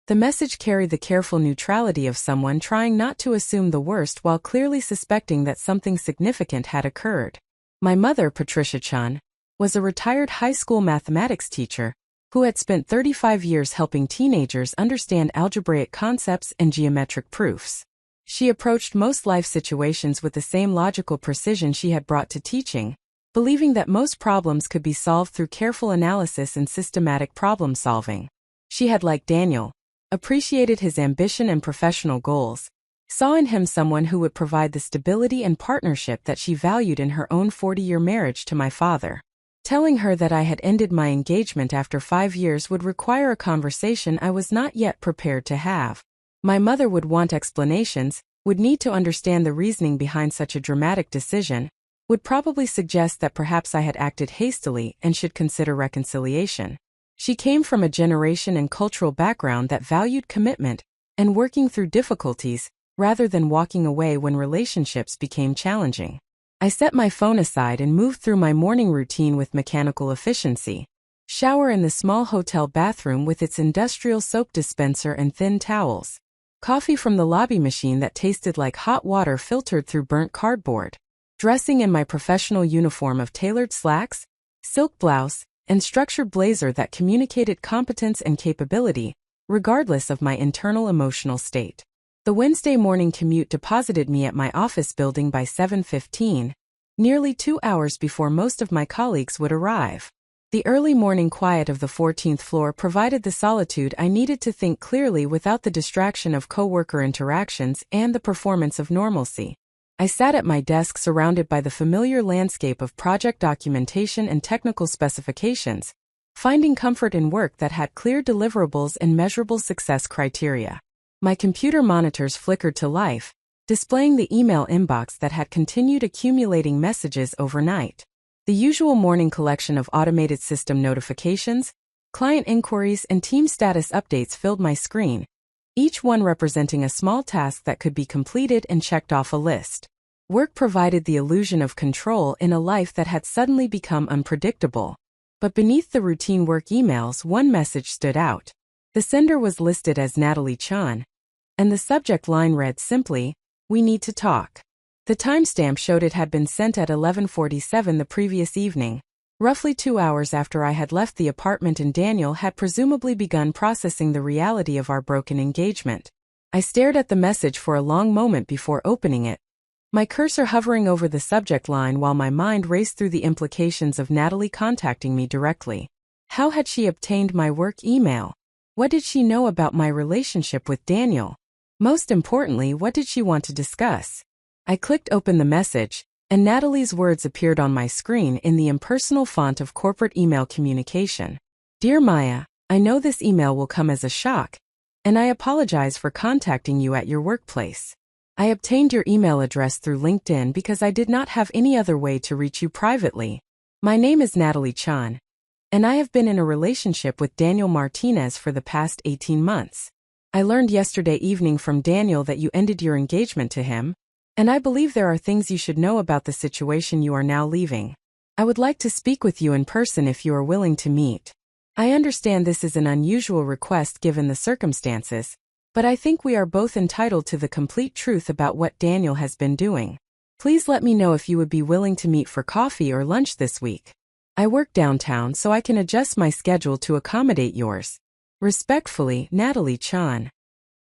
The message carried the careful neutrality of someone trying not to assume the worst while clearly suspecting that something significant had occurred. My mother, Patricia Chun, was a retired high school mathematics teacher who had spent 35 years helping teenagers understand algebraic concepts and geometric proofs. She approached most life situations with the same logical precision she had brought to teaching, believing that most problems could be solved through careful analysis and systematic problem solving. She had, like Daniel, appreciated his ambition and professional goals, saw in him someone who would provide the stability and partnership that she valued in her own 40-year marriage to my father. Telling her that I had ended my engagement after 5 years would require a conversation I was not yet prepared to have. My mother would want explanations, would need to understand the reasoning behind such a dramatic decision, would probably suggest that perhaps I had acted hastily and should consider reconciliation. She came from a generation and cultural background that valued commitment and working through difficulties, rather than walking away when relationships became challenging. I set my phone aside and moved through my morning routine with mechanical efficiency. Shower in the small hotel bathroom with its industrial soap dispenser and thin towels. Coffee from the lobby machine that tasted like hot water filtered through burnt cardboard. Dressing in my professional uniform of tailored slacks, silk blouse, and structured blazer that communicated competence and capability, regardless of my internal emotional state. The Wednesday morning commute deposited me at my office building by 7:15, nearly 2 hours before most of my colleagues would arrive. The early morning quiet of the 14th floor provided the solitude I needed to think clearly without the distraction of coworker interactions and the performance of normalcy. I sat at my desk surrounded by the familiar landscape of project documentation and technical specifications, finding comfort in work that had clear deliverables and measurable success criteria. My computer monitors flickered to life, displaying the email inbox that had continued accumulating messages overnight. The usual morning collection of automated system notifications, client inquiries, and team status updates filled my screen, each one representing a small task that could be completed and checked off a list. Work provided the illusion of control in a life that had suddenly become unpredictable. But beneath the routine work emails, one message stood out. The sender was listed as Natalie Chun, and the subject line read simply, "We need to talk." The timestamp showed it had been sent at 11:47 the previous evening, roughly 2 hours after I had left the apartment and Daniel had presumably begun processing the reality of our broken engagement. I stared at the message for a long moment before opening it, my cursor hovering over the subject line while my mind raced through the implications of Natalie contacting me directly. How had she obtained my work email? What did she know about my relationship with Daniel? Most importantly, what did she want to discuss? I clicked open the message, and Natalie's words appeared on my screen in the impersonal font of corporate email communication. "Dear Maya, I know this email will come as a shock, and I apologize for contacting you at your workplace. I obtained your email address through LinkedIn because I did not have any other way to reach you privately. My name is Natalie Chun, and I have been in a relationship with Daniel Martinez for the past 18 months. I learned yesterday evening from Daniel that you ended your engagement to him, and I believe there are things you should know about the situation you are now leaving. I would like to speak with you in person if you are willing to meet. I understand this is an unusual request given the circumstances, but I think we are both entitled to the complete truth about what Daniel has been doing. Please let me know if you would be willing to meet for coffee or lunch this week. I work downtown so I can adjust my schedule to accommodate yours. Respectfully, Natalie Chun."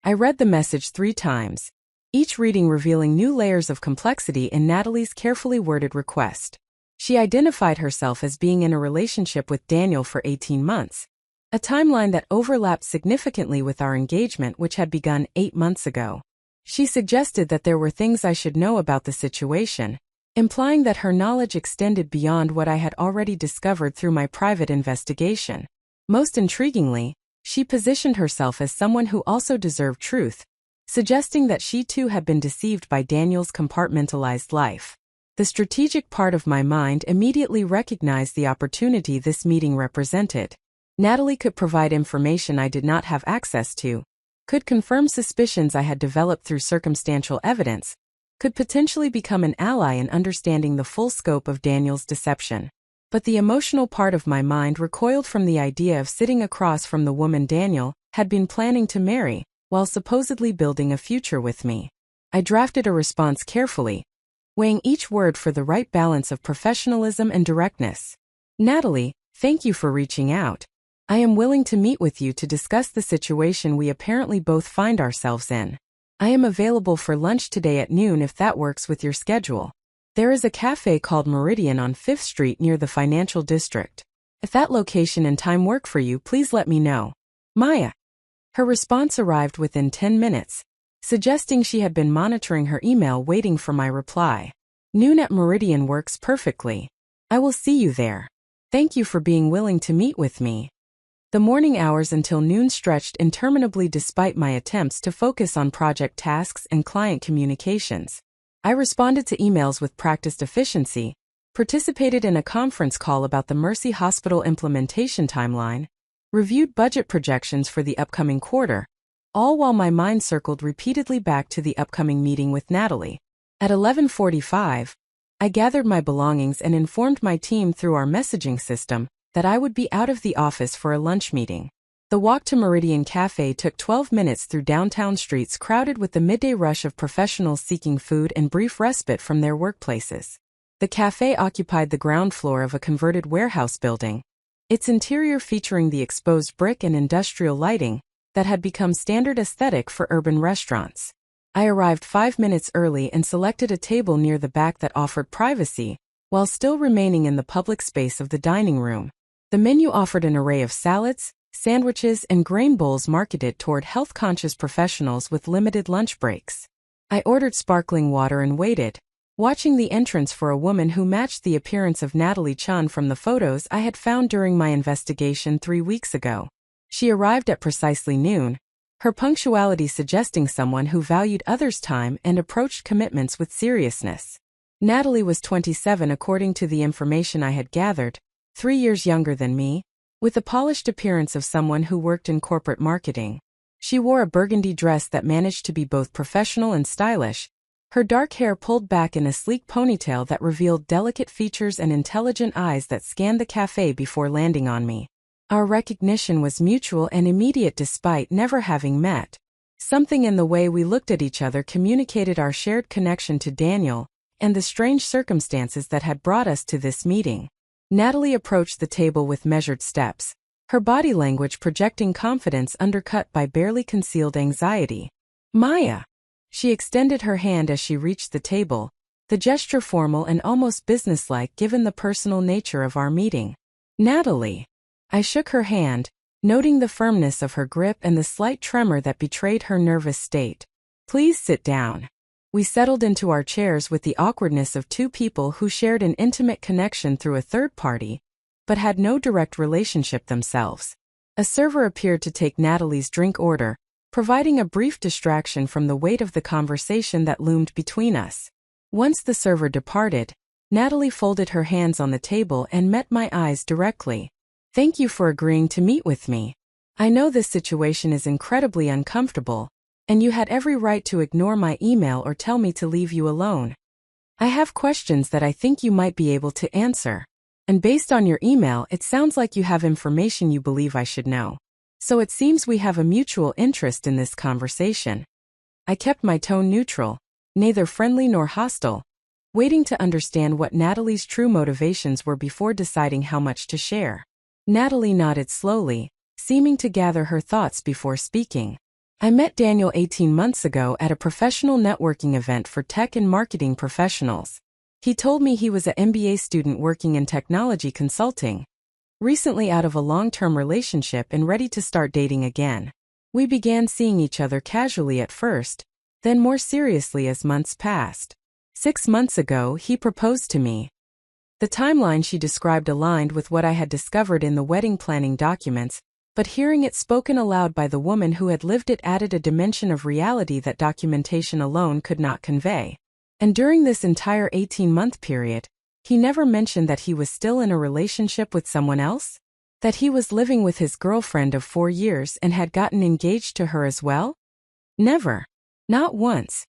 I read the message 3 times, each reading revealing new layers of complexity in Natalie's carefully worded request. She identified herself as being in a relationship with Daniel for 18 months, a timeline that overlapped significantly with our engagement which had begun 8 months ago. She suggested that there were things I should know about the situation, implying that her knowledge extended beyond what I had already discovered through my private investigation. Most intriguingly, she positioned herself as someone who also deserved truth, suggesting that she too had been deceived by Daniel's compartmentalized life. The strategic part of my mind immediately recognized the opportunity this meeting represented. Natalie could provide information I did not have access to, could confirm suspicions I had developed through circumstantial evidence, could potentially become an ally in understanding the full scope of Daniel's deception. But the emotional part of my mind recoiled from the idea of sitting across from the woman Daniel had been planning to marry, while supposedly building a future with me. I drafted a response carefully, weighing each word for the right balance of professionalism and directness. Natalie, thank you for reaching out. I am willing to meet with you to discuss the situation we apparently both find ourselves in. I am available for lunch today at noon if that works with your schedule. There is a cafe called Meridian on 5th Street near the financial district. If that location and time work for you, please let me know. Maya. Her response arrived within 10 minutes, suggesting she had been monitoring her email waiting for my reply. Noon at Meridian works perfectly. I will see you there. Thank you for being willing to meet with me. The morning hours until noon stretched interminably despite my attempts to focus on project tasks and client communications. I responded to emails with practiced efficiency, participated in a conference call about the Mercy Hospital implementation timeline, reviewed budget projections for the upcoming quarter, all while my mind circled repeatedly back to the upcoming meeting with Natalie. At 11:45, I gathered my belongings and informed my team through our messaging system that I would be out of the office for a lunch meeting. The walk to Meridian Cafe took 12 minutes through downtown streets crowded with the midday rush of professionals seeking food and brief respite from their workplaces. The cafe occupied the ground floor of a converted warehouse building, its interior featuring the exposed brick and industrial lighting that had become standard aesthetic for urban restaurants. I arrived 5 minutes early and selected a table near the back that offered privacy, while still remaining in the public space of the dining room. The menu offered an array of salads, sandwiches, and grain bowls marketed toward health-conscious professionals with limited lunch breaks. I ordered sparkling water and waited, watching the entrance for a woman who matched the appearance of Natalie Chun from the photos I had found during my investigation 3 weeks ago. She arrived at precisely noon, her punctuality suggesting someone who valued others' time and approached commitments with seriousness. Natalie was 27 according to the information I had gathered, 3 years younger than me, with the polished appearance of someone who worked in corporate marketing. She wore a burgundy dress that managed to be both professional and stylish, her dark hair pulled back in a sleek ponytail that revealed delicate features and intelligent eyes that scanned the cafe before landing on me. Our recognition was mutual and immediate despite never having met. Something in the way we looked at each other communicated our shared connection to Daniel and the strange circumstances that had brought us to this meeting. Natalie approached the table with measured steps, her body language projecting confidence undercut by barely concealed anxiety. Maya. She extended her hand as she reached the table, the gesture formal and almost businesslike given the personal nature of our meeting. Natalie. I shook her hand, noting the firmness of her grip and the slight tremor that betrayed her nervous state. Please sit down. We settled into our chairs with the awkwardness of two people who shared an intimate connection through a third party, but had no direct relationship themselves. A server appeared to take Natalie's drink order, providing a brief distraction from the weight of the conversation that loomed between us. Once the server departed, Natalie folded her hands on the table and met my eyes directly. Thank you for agreeing to meet with me. I know this situation is incredibly uncomfortable, and you had every right to ignore my email or tell me to leave you alone. I have questions that I think you might be able to answer. And based on your email, it sounds like you have information you believe I should know. So it seems we have a mutual interest in this conversation. I kept my tone neutral, neither friendly nor hostile, waiting to understand what Natalie's true motivations were before deciding how much to share. Natalie nodded slowly, seeming to gather her thoughts before speaking. I met Daniel 18 months ago at a professional networking event for tech and marketing professionals. He told me he was an MBA student working in technology consulting, recently out of a long-term relationship and ready to start dating again. We began seeing each other casually at first, Then more seriously as months passed. 6 months ago, he proposed to me. The timeline she described aligned with what I had discovered in the wedding planning documents, but hearing it spoken aloud by the woman who had lived it added a dimension of reality that documentation alone could not convey. And during this entire 18-month period, he never mentioned that he was still in a relationship with someone else? That he was living with his girlfriend of 4 years and had gotten engaged to her as well? Never. Not once.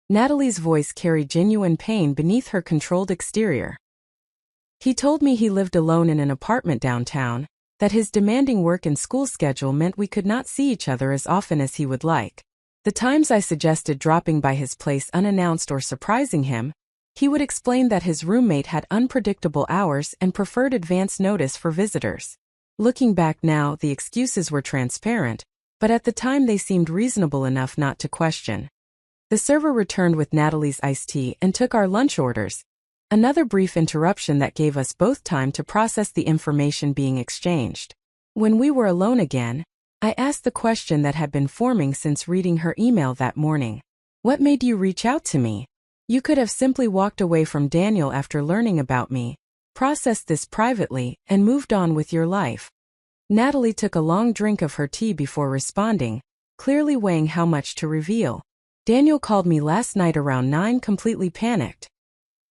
Natalie's voice carried genuine pain beneath her controlled exterior. He told me he lived alone in an apartment downtown, that his demanding work and school schedule meant we could not see each other as often as he would like. The times I suggested dropping by his place unannounced or surprising him, he would explain that his roommate had unpredictable hours and preferred advance notice for visitors. Looking back now, the excuses were transparent, but at the time they seemed reasonable enough not to question. The server returned with Natalie's iced tea and took our lunch orders. Another brief interruption that gave us both time to process the information being exchanged. When we were alone again, I asked the question that had been forming since reading her email that morning. What made you reach out to me? You could have simply walked away from Daniel after learning about me, processed this privately, and moved on with your life. Natalie took a long drink of her tea before responding, clearly weighing how much to reveal. Daniel called me last night around 9, completely panicked.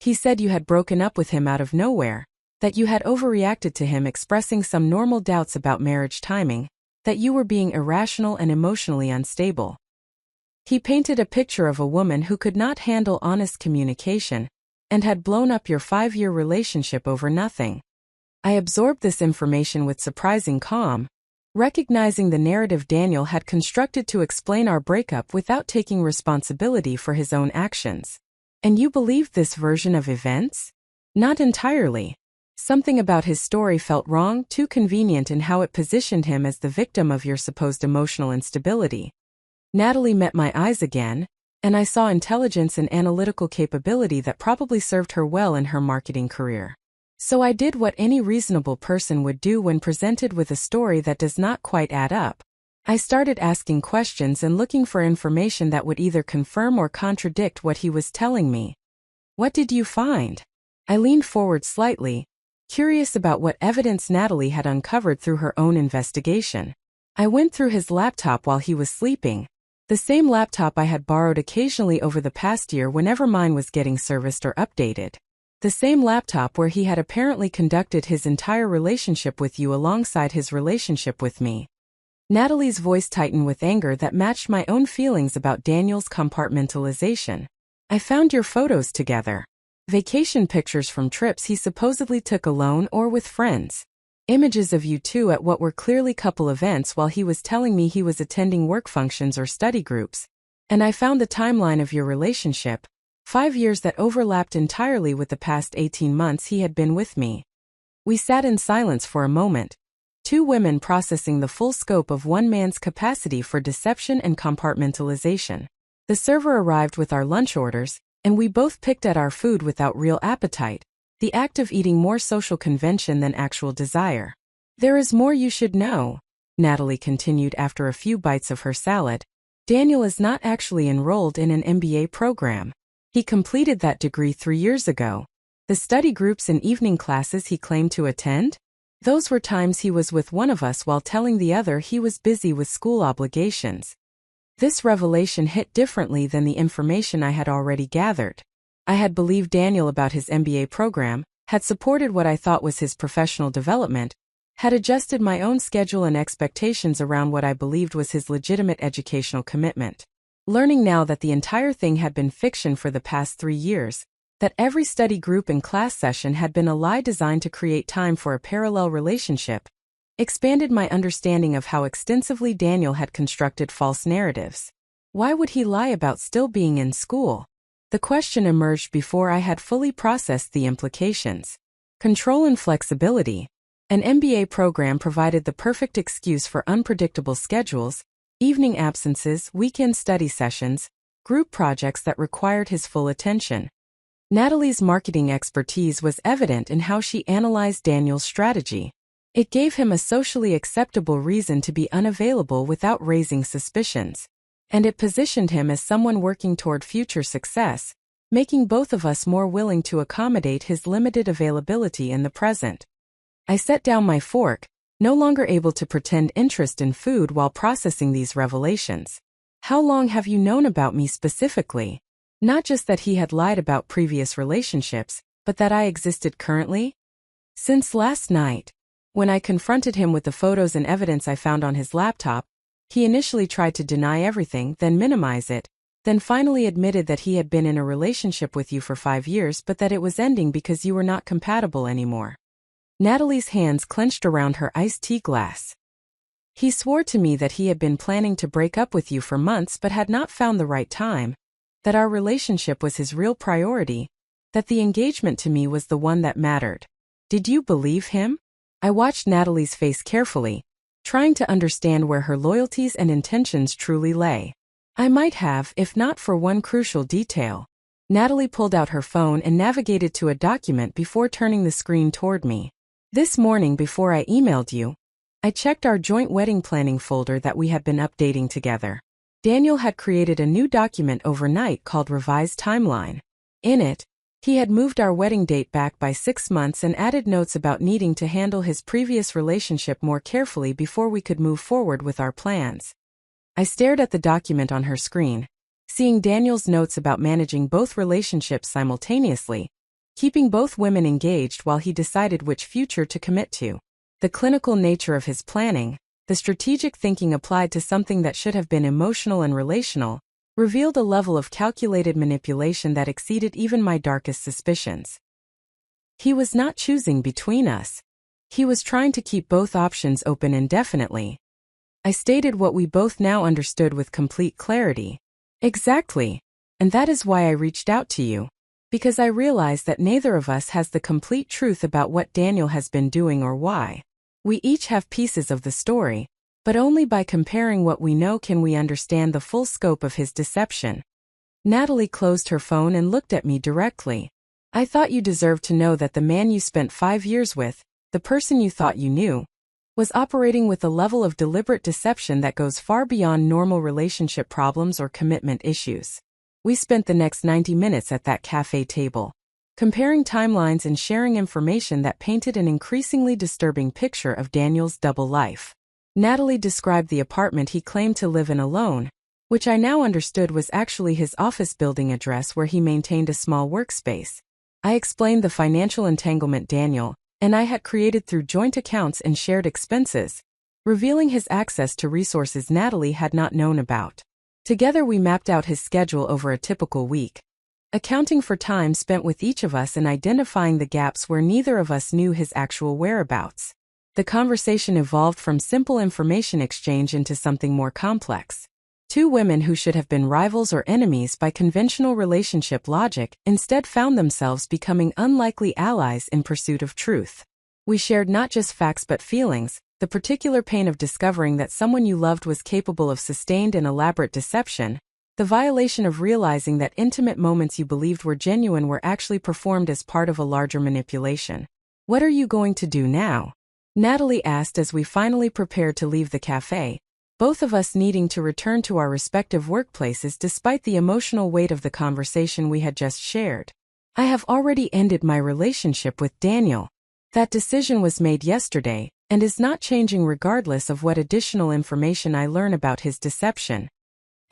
He said you had broken up with him out of nowhere, that you had overreacted to him expressing some normal doubts about marriage timing, that you were being irrational and emotionally unstable. He painted a picture of a woman who could not handle honest communication, and had blown up your 5-year relationship over nothing. I absorbed this information with surprising calm, recognizing the narrative Daniel had constructed to explain our breakup without taking responsibility for his own actions. And you believed this version of events? Not entirely. Something about his story felt wrong, too convenient in how it positioned him as the victim of your supposed emotional instability. Natalie met my eyes again, and I saw intelligence and analytical capability that probably served her well in her marketing career. So I did what any reasonable person would do when presented with a story that does not quite add up. I started asking questions and looking for information that would either confirm or contradict what he was telling me. What did you find? I leaned forward slightly, curious about what evidence Natalie had uncovered through her own investigation. I went through his laptop while he was sleeping, the same laptop I had borrowed occasionally over the past year whenever mine was getting serviced or updated. The same laptop where he had apparently conducted his entire relationship with you alongside his relationship with me. Natalie's voice tightened with anger that matched my own feelings about Daniel's compartmentalization. I found your photos together. Vacation pictures from trips he supposedly took alone or with friends. Images of you two at what were clearly couple events while he was telling me he was attending work functions or study groups. And I found the timeline of your relationship, 5 years that overlapped entirely with the past 18 months he had been with me. We sat in silence for a moment, 2 women processing the full scope of one man's capacity for deception and compartmentalization. The server arrived with our lunch orders, and we both picked at our food without real appetite, the act of eating more social convention than actual desire. There is more you should know, Natalie continued after a few bites of her salad. Daniel is not actually enrolled in an MBA program. He completed that degree 3 years ago. The study groups and evening classes he claimed to attend? Those were times he was with one of us while telling the other he was busy with school obligations. This revelation hit differently than the information I had already gathered. I had believed Daniel about his MBA program, had supported what I thought was his professional development, had adjusted my own schedule and expectations around what I believed was his legitimate educational commitment. Learning now that the entire thing had been fiction for the past 3 years, that every study group and class session had been a lie designed to create time for a parallel relationship, expanded my understanding of how extensively Daniel had constructed false narratives. Why would he lie about still being in school? The question emerged before I had fully processed the implications. Control and flexibility. An MBA program provided the perfect excuse for unpredictable schedules, evening absences, weekend study sessions, group projects that required his full attention. Natalie's marketing expertise was evident in how she analyzed Daniel's strategy. It gave him a socially acceptable reason to be unavailable without raising suspicions. and it positioned him as someone working toward future success, making both of us more willing to accommodate his limited availability in the present. I set down my fork, no longer able to pretend interest in food while processing these revelations. How long have you known about me specifically? Not just that he had lied about previous relationships, but that I existed currently? Since last night. When I confronted him with the photos and evidence I found on his laptop, he initially tried to deny everything, then minimize it, then finally admitted that he had been in a relationship with you for 5 years but that it was ending because you were not compatible anymore. Natalie's hands clenched around her iced tea glass. He swore to me that he had been planning to break up with you for months but had not found the right time, that our relationship was his real priority, that the engagement to me was the one that mattered. Did you believe him? I watched Natalie's face carefully, trying to understand where her loyalties and intentions truly lay. I might have, if not for one crucial detail. Natalie pulled out her phone and navigated to a document before turning the screen toward me. This morning before I emailed you, I checked our joint wedding planning folder that we had been updating together. Daniel had created a new document overnight called Revised Timeline. In it, he had moved our wedding date back by 6 months and added notes about needing to handle his previous relationship more carefully before we could move forward with our plans. I stared at the document on her screen, seeing Daniel's notes about managing both relationships simultaneously, keeping both women engaged while he decided which future to commit to. The clinical nature of his planning, the strategic thinking applied to something that should have been emotional and relational, revealed a level of calculated manipulation that exceeded even my darkest suspicions. He was not choosing between us. He was trying to keep both options open indefinitely. I stated what we both now understood with complete clarity. Exactly. And that is why I reached out to you. Because I realized that neither of us has the complete truth about what Daniel has been doing or why. We each have pieces of the story, but only by comparing what we know can we understand the full scope of his deception. Natalie closed her phone and looked at me directly. I thought you deserved to know that the man you spent 5 years with, the person you thought you knew, was operating with a level of deliberate deception that goes far beyond normal relationship problems or commitment issues. We spent the next 90 minutes at that cafe table, comparing timelines and sharing information that painted an increasingly disturbing picture of Daniel's double life. Natalie described the apartment he claimed to live in alone, which I now understood was actually his office building address where he maintained a small workspace. I explained the financial entanglement Daniel and I had created through joint accounts and shared expenses, revealing his access to resources Natalie had not known about. Together we mapped out his schedule over a typical week, accounting for time spent with each of us and identifying the gaps where neither of us knew his actual whereabouts. The conversation evolved from simple information exchange into something more complex. Two women who should have been rivals or enemies by conventional relationship logic instead found themselves becoming unlikely allies in pursuit of truth. We shared not just facts but feelings, the particular pain of discovering that someone you loved was capable of sustained and elaborate deception, the violation of realizing that intimate moments you believed were genuine were actually performed as part of a larger manipulation. What are you going to do now? Natalie asked as we finally prepared to leave the cafe, both of us needing to return to our respective workplaces despite the emotional weight of the conversation we had just shared. I have already ended my relationship with Daniel. That decision was made yesterday, and is not changing regardless of what additional information I learn about his deception.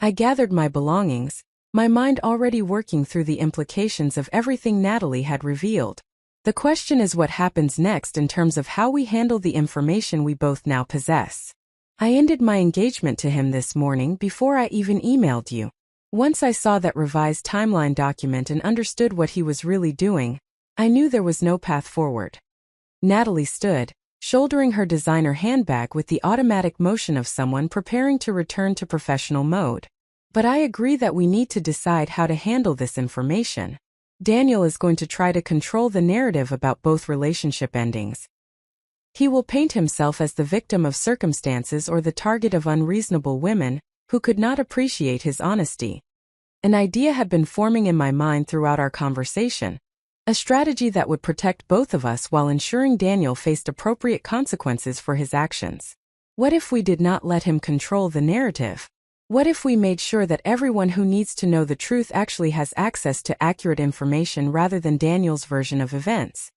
I gathered my belongings, my mind already working through the implications of everything Natalie had revealed. The question is what happens next in terms of how we handle the information we both now possess. I ended my engagement to him this morning before I even emailed you. Once I saw that revised timeline document and understood what he was really doing, I knew there was no path forward. Natalie stood, shouldering her designer handbag with the automatic motion of someone preparing to return to professional mode. But I agree that we need to decide how to handle this information. Daniel is going to try to control the narrative about both relationship endings. He will paint himself as the victim of circumstances or the target of unreasonable women who could not appreciate his honesty. An idea had been forming in my mind throughout our conversation, a strategy that would protect both of us while ensuring Daniel faced appropriate consequences for his actions. What if we did not let him control the narrative? What if we made sure that everyone who needs to know the truth actually has access to accurate information rather than Daniel's version of events?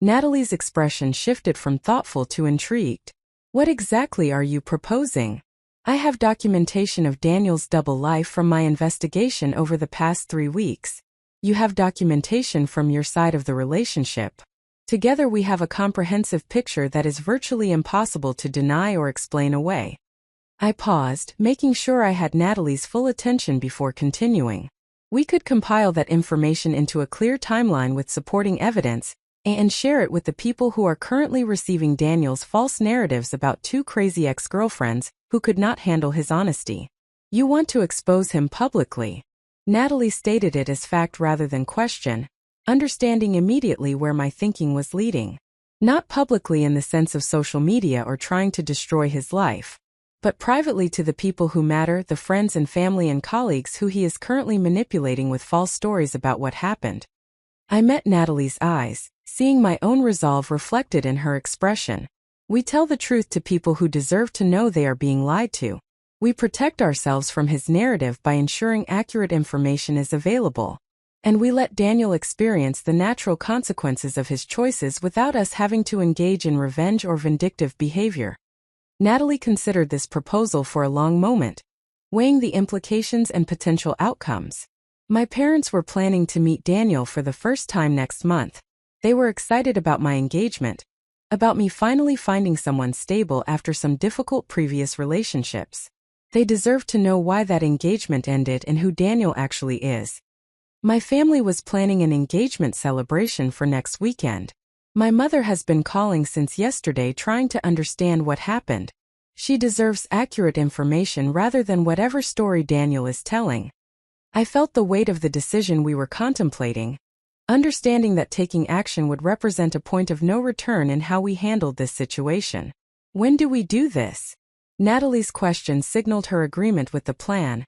Natalie's expression shifted from thoughtful to intrigued. What exactly are you proposing? I have documentation of Daniel's double life from my investigation over the past 3 weeks. You have documentation from your side of the relationship. Together we have a comprehensive picture that is virtually impossible to deny or explain away. I paused, making sure I had Natalie's full attention before continuing. We could compile that information into a clear timeline with supporting evidence, and share it with the people who are currently receiving Daniel's false narratives about 2 crazy ex-girlfriends who could not handle his honesty. You want to expose him publicly. Natalie stated it as fact rather than question, understanding immediately where my thinking was leading. Not publicly in the sense of social media or trying to destroy his life, but privately to the people who matter, the friends and family and colleagues who he is currently manipulating with false stories about what happened. I met Natalie's eyes, seeing my own resolve reflected in her expression. We tell the truth to people who deserve to know they are being lied to. We protect ourselves from his narrative by ensuring accurate information is available. And we let Daniel experience the natural consequences of his choices without us having to engage in revenge or vindictive behavior. Natalie considered this proposal for a long moment, weighing the implications and potential outcomes. My parents were planning to meet Daniel for the first time next month. They were excited about my engagement, about me finally finding someone stable after some difficult previous relationships. They deserved to know why that engagement ended and who Daniel actually is. My family was planning an engagement celebration for next weekend. My mother has been calling since yesterday trying to understand what happened. She deserves accurate information rather than whatever story Daniel is telling. I felt the weight of the decision we were contemplating, understanding that taking action would represent a point of no return in how we handled this situation. When do we do this? Natalie's question signaled her agreement with the plan.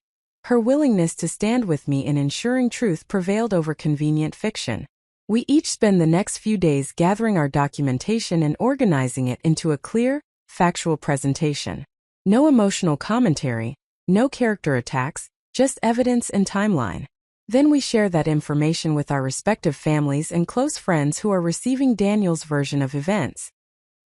Her willingness to stand with me in ensuring truth prevailed over convenient fiction. We each spend the next few days gathering our documentation and organizing it into a clear, factual presentation. No emotional commentary, no character attacks, just evidence and timeline. Then we share that information with our respective families and close friends who are receiving Daniel's version of events.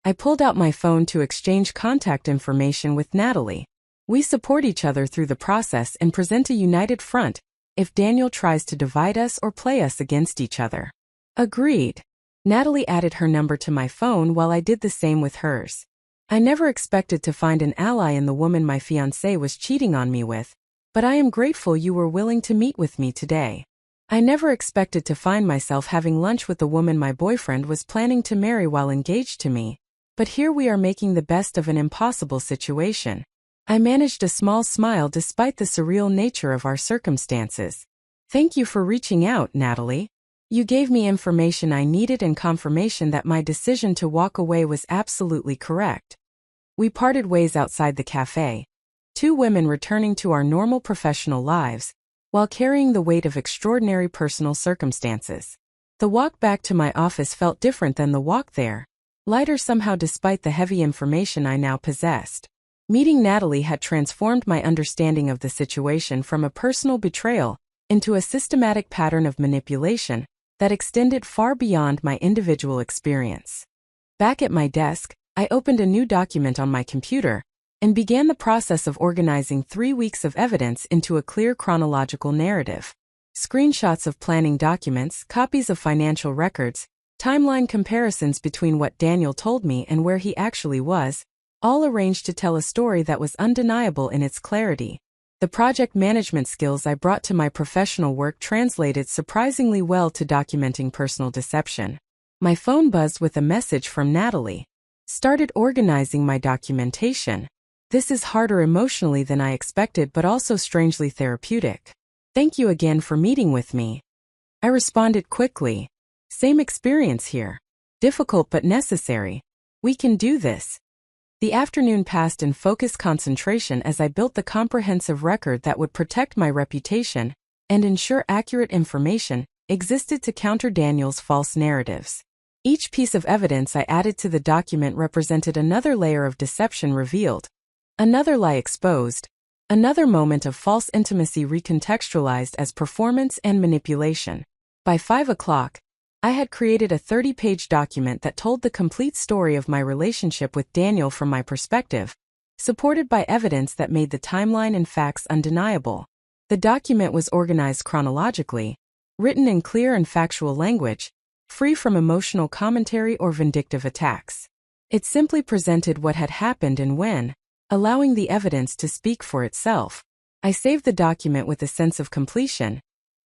I pulled out my phone to exchange contact information with Natalie. We support each other through the process and present a united front if Daniel tries to divide us or play us against each other. Agreed. Natalie added her number to my phone while I did the same with hers. I never expected to find an ally in the woman my fiancé was cheating on me with, but I am grateful you were willing to meet with me today. I never expected to find myself having lunch with the woman my boyfriend was planning to marry while engaged to me, but here we are making the best of an impossible situation. I managed a small smile despite the surreal nature of our circumstances. Thank you for reaching out, Natalie. You gave me information I needed and confirmation that my decision to walk away was absolutely correct. We parted ways outside the cafe, 2 women returning to our normal professional lives, while carrying the weight of extraordinary personal circumstances. The walk back to my office felt different than the walk there, lighter somehow despite the heavy information I now possessed. Meeting Natalie had transformed my understanding of the situation from a personal betrayal into a systematic pattern of manipulation that extended far beyond my individual experience. Back at my desk, I opened a new document on my computer and began the process of organizing 3 weeks of evidence into a clear chronological narrative. Screenshots of planning documents, copies of financial records, timeline comparisons between what Daniel told me and where he actually was, all arranged to tell a story that was undeniable in its clarity. The project management skills I brought to my professional work translated surprisingly well to documenting personal deception. My phone buzzed with a message from Natalie. Started organizing my documentation. This is harder emotionally than I expected but also strangely therapeutic. Thank you again for meeting with me. I responded quickly. Same experience here. Difficult but necessary. We can do this. The afternoon passed in focused concentration as I built the comprehensive record that would protect my reputation and ensure accurate information existed to counter Daniel's false narratives. Each piece of evidence I added to the document represented another layer of deception revealed, another lie exposed, Another moment of false intimacy recontextualized as performance and manipulation. By 5 o'clock, I had created a 30-page document that told the complete story of my relationship with Daniel from my perspective, supported by evidence that made the timeline and facts undeniable. The document was organized chronologically, written in clear and factual language, free from emotional commentary or vindictive attacks. It simply presented what had happened and when, allowing the evidence to speak for itself. I saved the document with a sense of completion,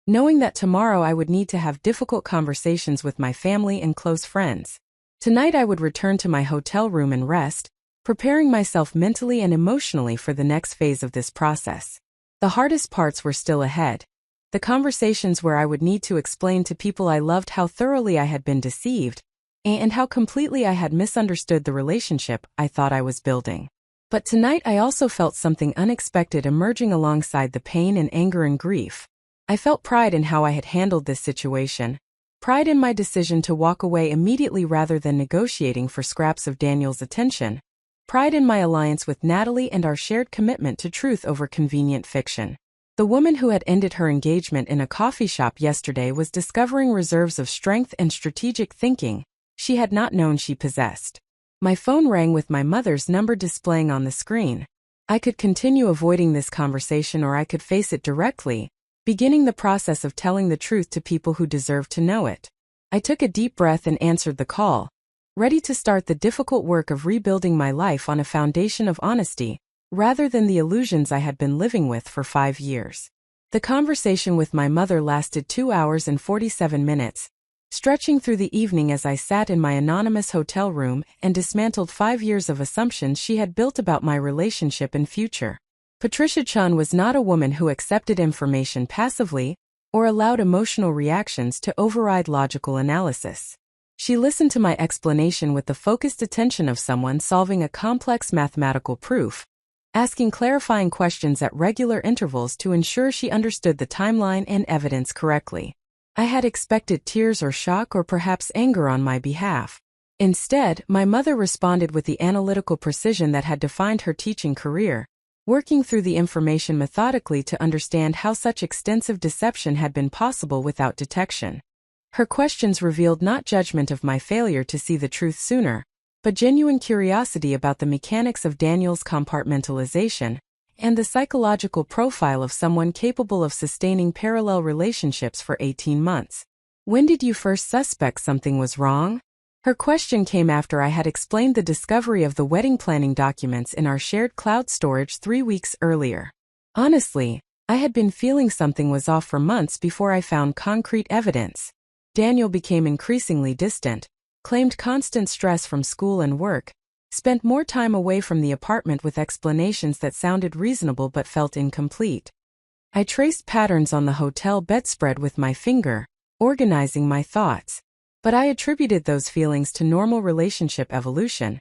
knowing that tomorrow I would need to have difficult conversations with my family and close friends. Tonight I would return to my hotel room and rest, preparing myself mentally and emotionally for the next phase of this process. The hardest parts were still ahead. The conversations where I would need to explain to people I loved how thoroughly I had been deceived, and how completely I had misunderstood the relationship I thought I was building. But tonight I also felt something unexpected emerging alongside the pain and anger and grief. I felt pride in how I had handled this situation, pride in my decision to walk away immediately rather than negotiating for scraps of Daniel's attention, pride in my alliance with Natalie and our shared commitment to truth over convenient fiction. The woman who had ended her engagement in a coffee shop yesterday was discovering reserves of strength and strategic thinking she had not known she possessed. My phone rang with my mother's number displaying on the screen. I could continue avoiding this conversation or I could face it directly, beginning the process of telling the truth to people who deserve to know it. I took a deep breath and answered the call, ready to start the difficult work of rebuilding my life on a foundation of honesty, rather than the illusions I had been living with for 5 years. The conversation with my mother lasted 2 hours and 47 minutes, stretching through the evening as I sat in my anonymous hotel room and dismantled 5 years of assumptions she had built about my relationship and future. Patricia Chun was not a woman who accepted information passively or allowed emotional reactions to override logical analysis. She listened to my explanation with the focused attention of someone solving a complex mathematical proof, asking clarifying questions at regular intervals to ensure she understood the timeline and evidence correctly. I had expected tears or shock or perhaps anger on my behalf. Instead, my mother responded with the analytical precision that had defined her teaching career, working through the information methodically to understand how such extensive deception had been possible without detection. Her questions revealed not judgment of my failure to see the truth sooner, but genuine curiosity about the mechanics of Daniel's compartmentalization and the psychological profile of someone capable of sustaining parallel relationships for 18 months. When did you first suspect something was wrong? Her question came after I had explained the discovery of the wedding planning documents in our shared cloud storage 3 weeks earlier. Honestly, I had been feeling something was off for months before I found concrete evidence. Daniel became increasingly distant, claimed constant stress from school and work, spent more time away from the apartment with explanations that sounded reasonable but felt incomplete. I traced patterns on the hotel bedspread with my finger, organizing my thoughts. But I attributed those feelings to normal relationship evolution,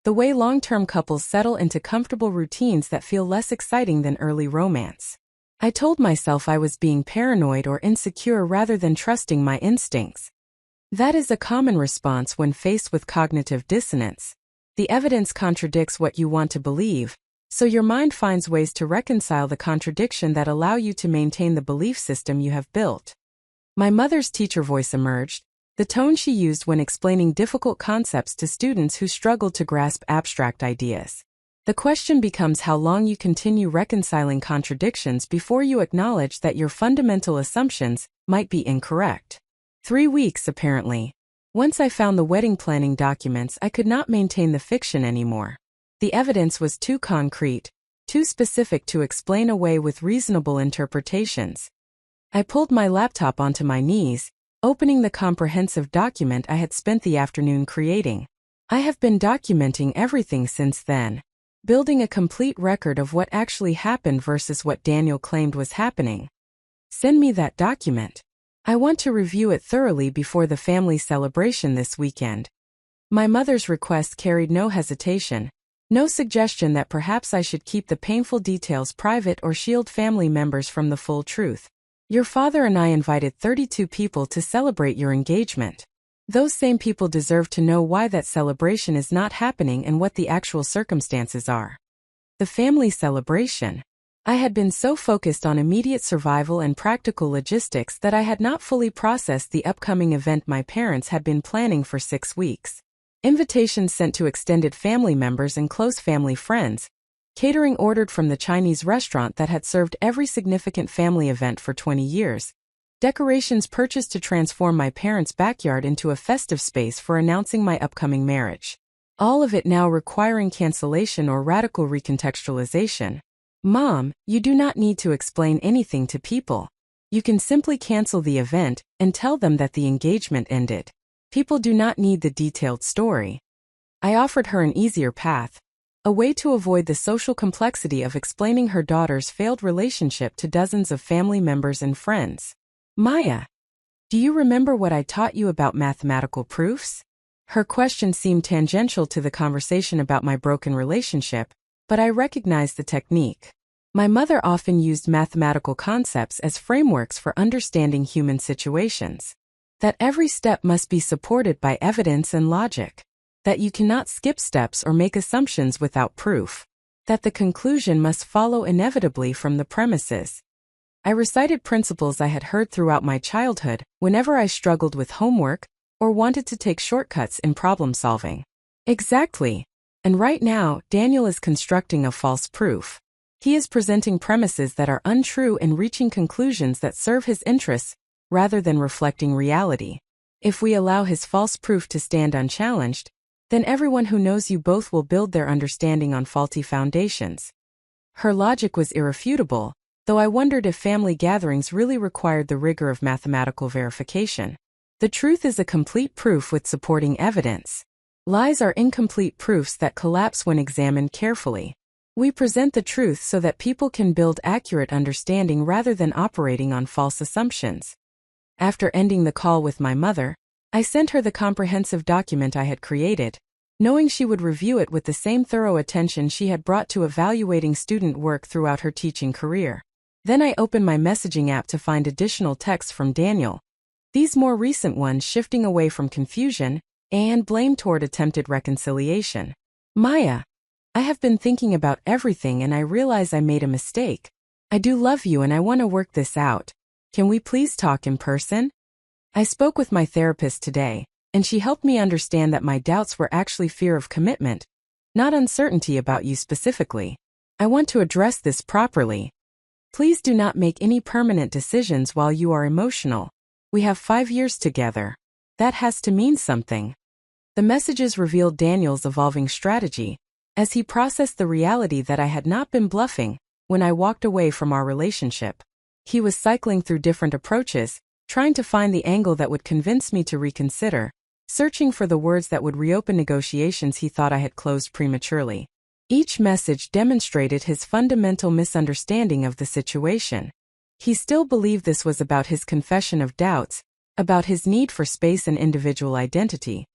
the way long-term couples settle into comfortable routines that feel less exciting than early romance. I told myself I was being paranoid or insecure rather than trusting my instincts. That is a common response when faced with cognitive dissonance. The evidence contradicts what you want to believe, so your mind finds ways to reconcile the contradiction that allow you to maintain the belief system you have built. My mother's teacher voice emerged, the tone she used when explaining difficult concepts to students who struggled to grasp abstract ideas. The question becomes how long you continue reconciling contradictions before you acknowledge that your fundamental assumptions might be incorrect. 3 weeks, apparently. Once I found the wedding planning documents, I could not maintain the fiction anymore. The evidence was too concrete, too specific to explain away with reasonable interpretations. I pulled my laptop onto my knees, opening the comprehensive document I had spent the afternoon creating. I have been documenting everything since then, building a complete record of what actually happened versus what Daniel claimed was happening. Send me that document. I want to review it thoroughly before the family celebration this weekend. My mother's request carried no hesitation, no suggestion that perhaps I should keep the painful details private or shield family members from the full truth. Your father and I invited 32 people to celebrate your engagement. Those same people deserve to know why that celebration is not happening and what the actual circumstances are. The family celebration. I had been so focused on immediate survival and practical logistics that I had not fully processed the upcoming event my parents had been planning for 6 weeks. Invitations sent to extended family members and close family friends, catering ordered from the Chinese restaurant that had served every significant family event for 20 years, decorations purchased to transform my parents' backyard into a festive space for announcing my upcoming marriage. All of it now requiring cancellation or radical recontextualization. Mom, you do not need to explain anything to people. You can simply cancel the event and tell them that the engagement ended. People do not need the detailed story. I offered her an easier path, a way to avoid the social complexity of explaining her daughter's failed relationship to dozens of family members and friends. Maya, do you remember what I taught you about mathematical proofs? Her question seemed tangential to the conversation about my broken relationship, but I recognized the technique. My mother often used mathematical concepts as frameworks for understanding human situations. That every step must be supported by evidence and logic. That you cannot skip steps or make assumptions without proof. That the conclusion must follow inevitably from the premises. I recited principles I had heard throughout my childhood whenever I struggled with homework or wanted to take shortcuts in problem solving. Exactly. And right now, Daniel is constructing a false proof. He is presenting premises that are untrue and reaching conclusions that serve his interests rather than reflecting reality. If we allow his false proof to stand unchallenged, then everyone who knows you both will build their understanding on faulty foundations. Her logic was irrefutable, though I wondered if family gatherings really required the rigor of mathematical verification. The truth is a complete proof with supporting evidence. Lies are incomplete proofs that collapse when examined carefully. We present the truth so that people can build accurate understanding rather than operating on false assumptions. After ending the call with my mother, I sent her the comprehensive document I had created, knowing she would review it with the same thorough attention she had brought to evaluating student work throughout her teaching career. Then I opened my messaging app to find additional texts from Daniel. These more recent ones shifting away from confusion and blame toward attempted reconciliation. Maya, I have been thinking about everything and I realize I made a mistake. I do love you and I want to work this out. Can we please talk in person? I spoke with my therapist today, and she helped me understand that my doubts were actually fear of commitment, not uncertainty about you specifically. I want to address this properly. Please do not make any permanent decisions while you are emotional. We have 5 years together. That has to mean something. The messages revealed Daniel's evolving strategy, as he processed the reality that I had not been bluffing when I walked away from our relationship. He was cycling through different approaches, trying to find the angle that would convince me to reconsider, searching for the words that would reopen negotiations he thought I had closed prematurely. Each message demonstrated his fundamental misunderstanding of the situation. He still believed this was about his confession of doubts, about his need for space and individual identity.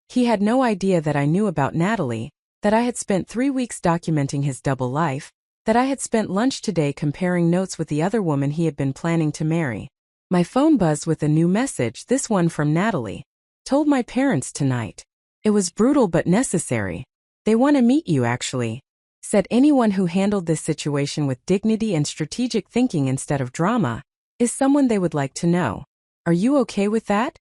He had no idea that I knew about Natalie, that I had spent 3 weeks documenting his double life, that I had spent lunch today comparing notes with the other woman he had been planning to marry. My phone buzzed with a new message, this one from Natalie. Told my parents tonight. It was brutal but necessary. They want to meet you actually. Said anyone who handled this situation with dignity and strategic thinking instead of drama is someone they would like to know. Are you okay with that?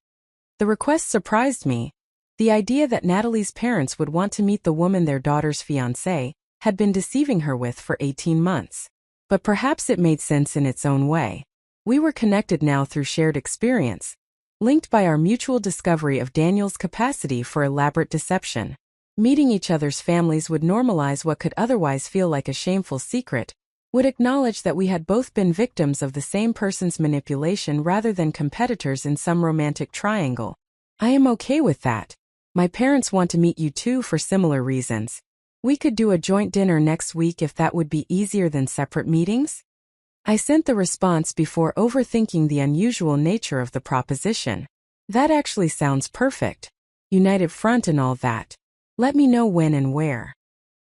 The request surprised me. The idea that Natalie's parents would want to meet the woman their daughter's fiancé had been deceiving her with for 18 months. But perhaps it made sense in its own way. We were connected now through shared experience, linked by our mutual discovery of Daniel's capacity for elaborate deception. Meeting each other's families would normalize what could otherwise feel like a shameful secret, would acknowledge that we had both been victims of the same person's manipulation rather than competitors in some romantic triangle. I am okay with that. My parents want to meet you too for similar reasons. We could do a joint dinner next week if that would be easier than separate meetings. I sent the response before overthinking the unusual nature of the proposition. That actually sounds perfect. United front and all that. Let me know when and where.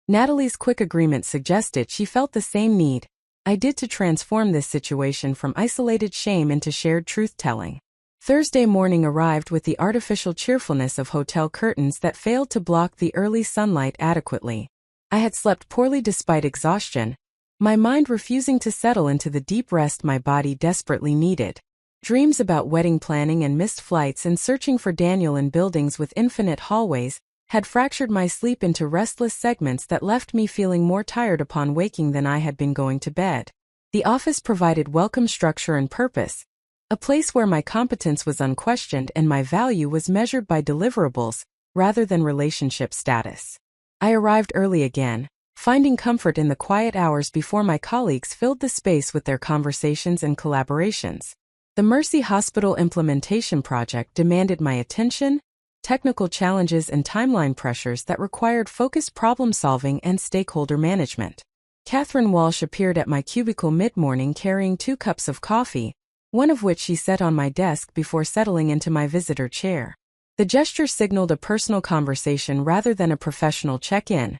Natalie's quick agreement suggested she felt the same need I did to transform this situation from isolated shame into shared truth-telling. Thursday morning arrived with the artificial cheerfulness of hotel curtains that failed to block the early sunlight adequately. I had slept poorly despite exhaustion, my mind refusing to settle into the deep rest my body desperately needed. Dreams about wedding planning and missed flights and searching for Daniel in buildings with infinite hallways had fractured my sleep into restless segments that left me feeling more tired upon waking than I had been going to bed. The office provided welcome structure and purpose, a place where my competence was unquestioned and my value was measured by deliverables, rather than relationship status. I arrived early again, finding comfort in the quiet hours before my colleagues filled the space with their conversations and collaborations. The Mercy Hospital implementation project demanded my attention, technical challenges and timeline pressures that required focused problem-solving and stakeholder management. Catherine Walsh appeared at my cubicle mid-morning carrying 2 cups of coffee, one of which she set on my desk before settling into my visitor chair. The gesture signaled a personal conversation rather than a professional check-in,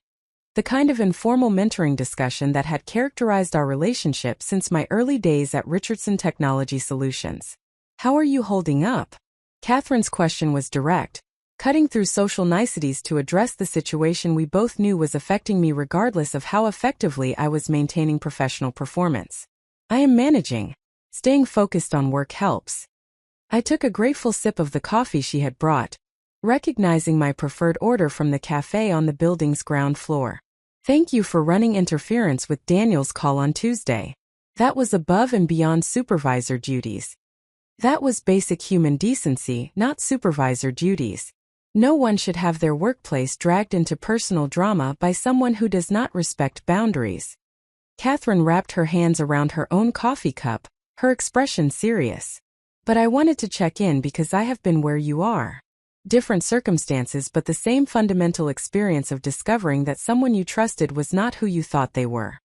the kind of informal mentoring discussion that had characterized our relationship since my early days at Richardson Technology Solutions. "How are you holding up?" Catherine's question was direct, cutting through social niceties to address the situation we both knew was affecting me regardless of how effectively I was maintaining professional performance. "I am managing. Staying focused on work helps." I took a grateful sip of the coffee she had brought, recognizing my preferred order from the cafe on the building's ground floor. "Thank you for running interference with Daniel's call on Tuesday. That was above and beyond supervisor duties." That was basic human decency, not supervisor duties. No one should have their workplace dragged into personal drama by someone who does not respect boundaries. Catherine wrapped her hands around her own coffee cup, her expression serious. "But I wanted to check in because I have been where you are. Different circumstances but the same fundamental experience of discovering that someone you trusted was not who you thought they were."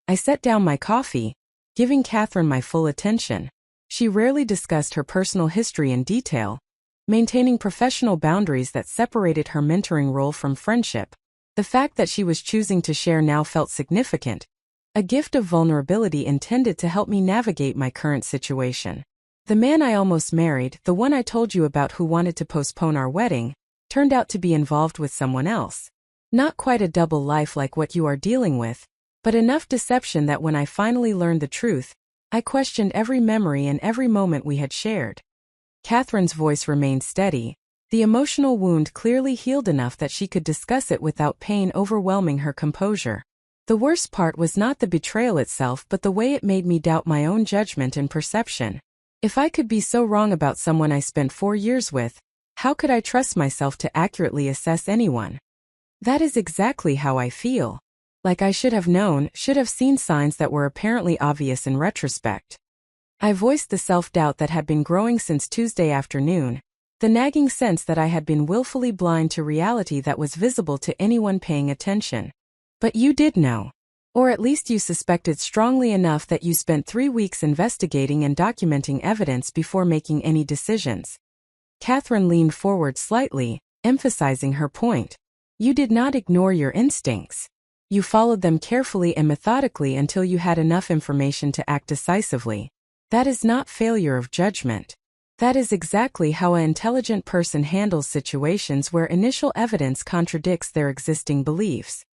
I set down my coffee, giving Catherine my full attention. She rarely discussed her personal history in detail, maintaining professional boundaries that separated her mentoring role from friendship. The fact that she was choosing to share now felt significant, a gift of vulnerability intended to help me navigate my current situation. The man I almost married, the one I told you about who wanted to postpone our wedding, turned out to be involved with someone else. Not quite a double life like what you are dealing with, but enough deception that when I finally learned the truth, I questioned every memory and every moment we had shared. Catherine's voice remained steady, the emotional wound clearly healed enough that she could discuss it without pain overwhelming her composure. The worst part was not the betrayal itself but the way it made me doubt my own judgment and perception. If I could be so wrong about someone I spent 4 years with, how could I trust myself to accurately assess anyone? That is exactly how I feel. Like I should have known, should have seen signs that were apparently obvious in retrospect. I voiced the self-doubt that had been growing since Tuesday afternoon, the nagging sense that I had been willfully blind to reality that was visible to anyone paying attention. "But you did know. Or at least you suspected strongly enough that you spent 3 weeks investigating and documenting evidence before making any decisions." Catherine leaned forward slightly, emphasizing her point. "You did not ignore your instincts. You followed them carefully and methodically until you had enough information to act decisively. That is not failure of judgment. That is exactly how an intelligent person handles situations where initial evidence contradicts their existing beliefs."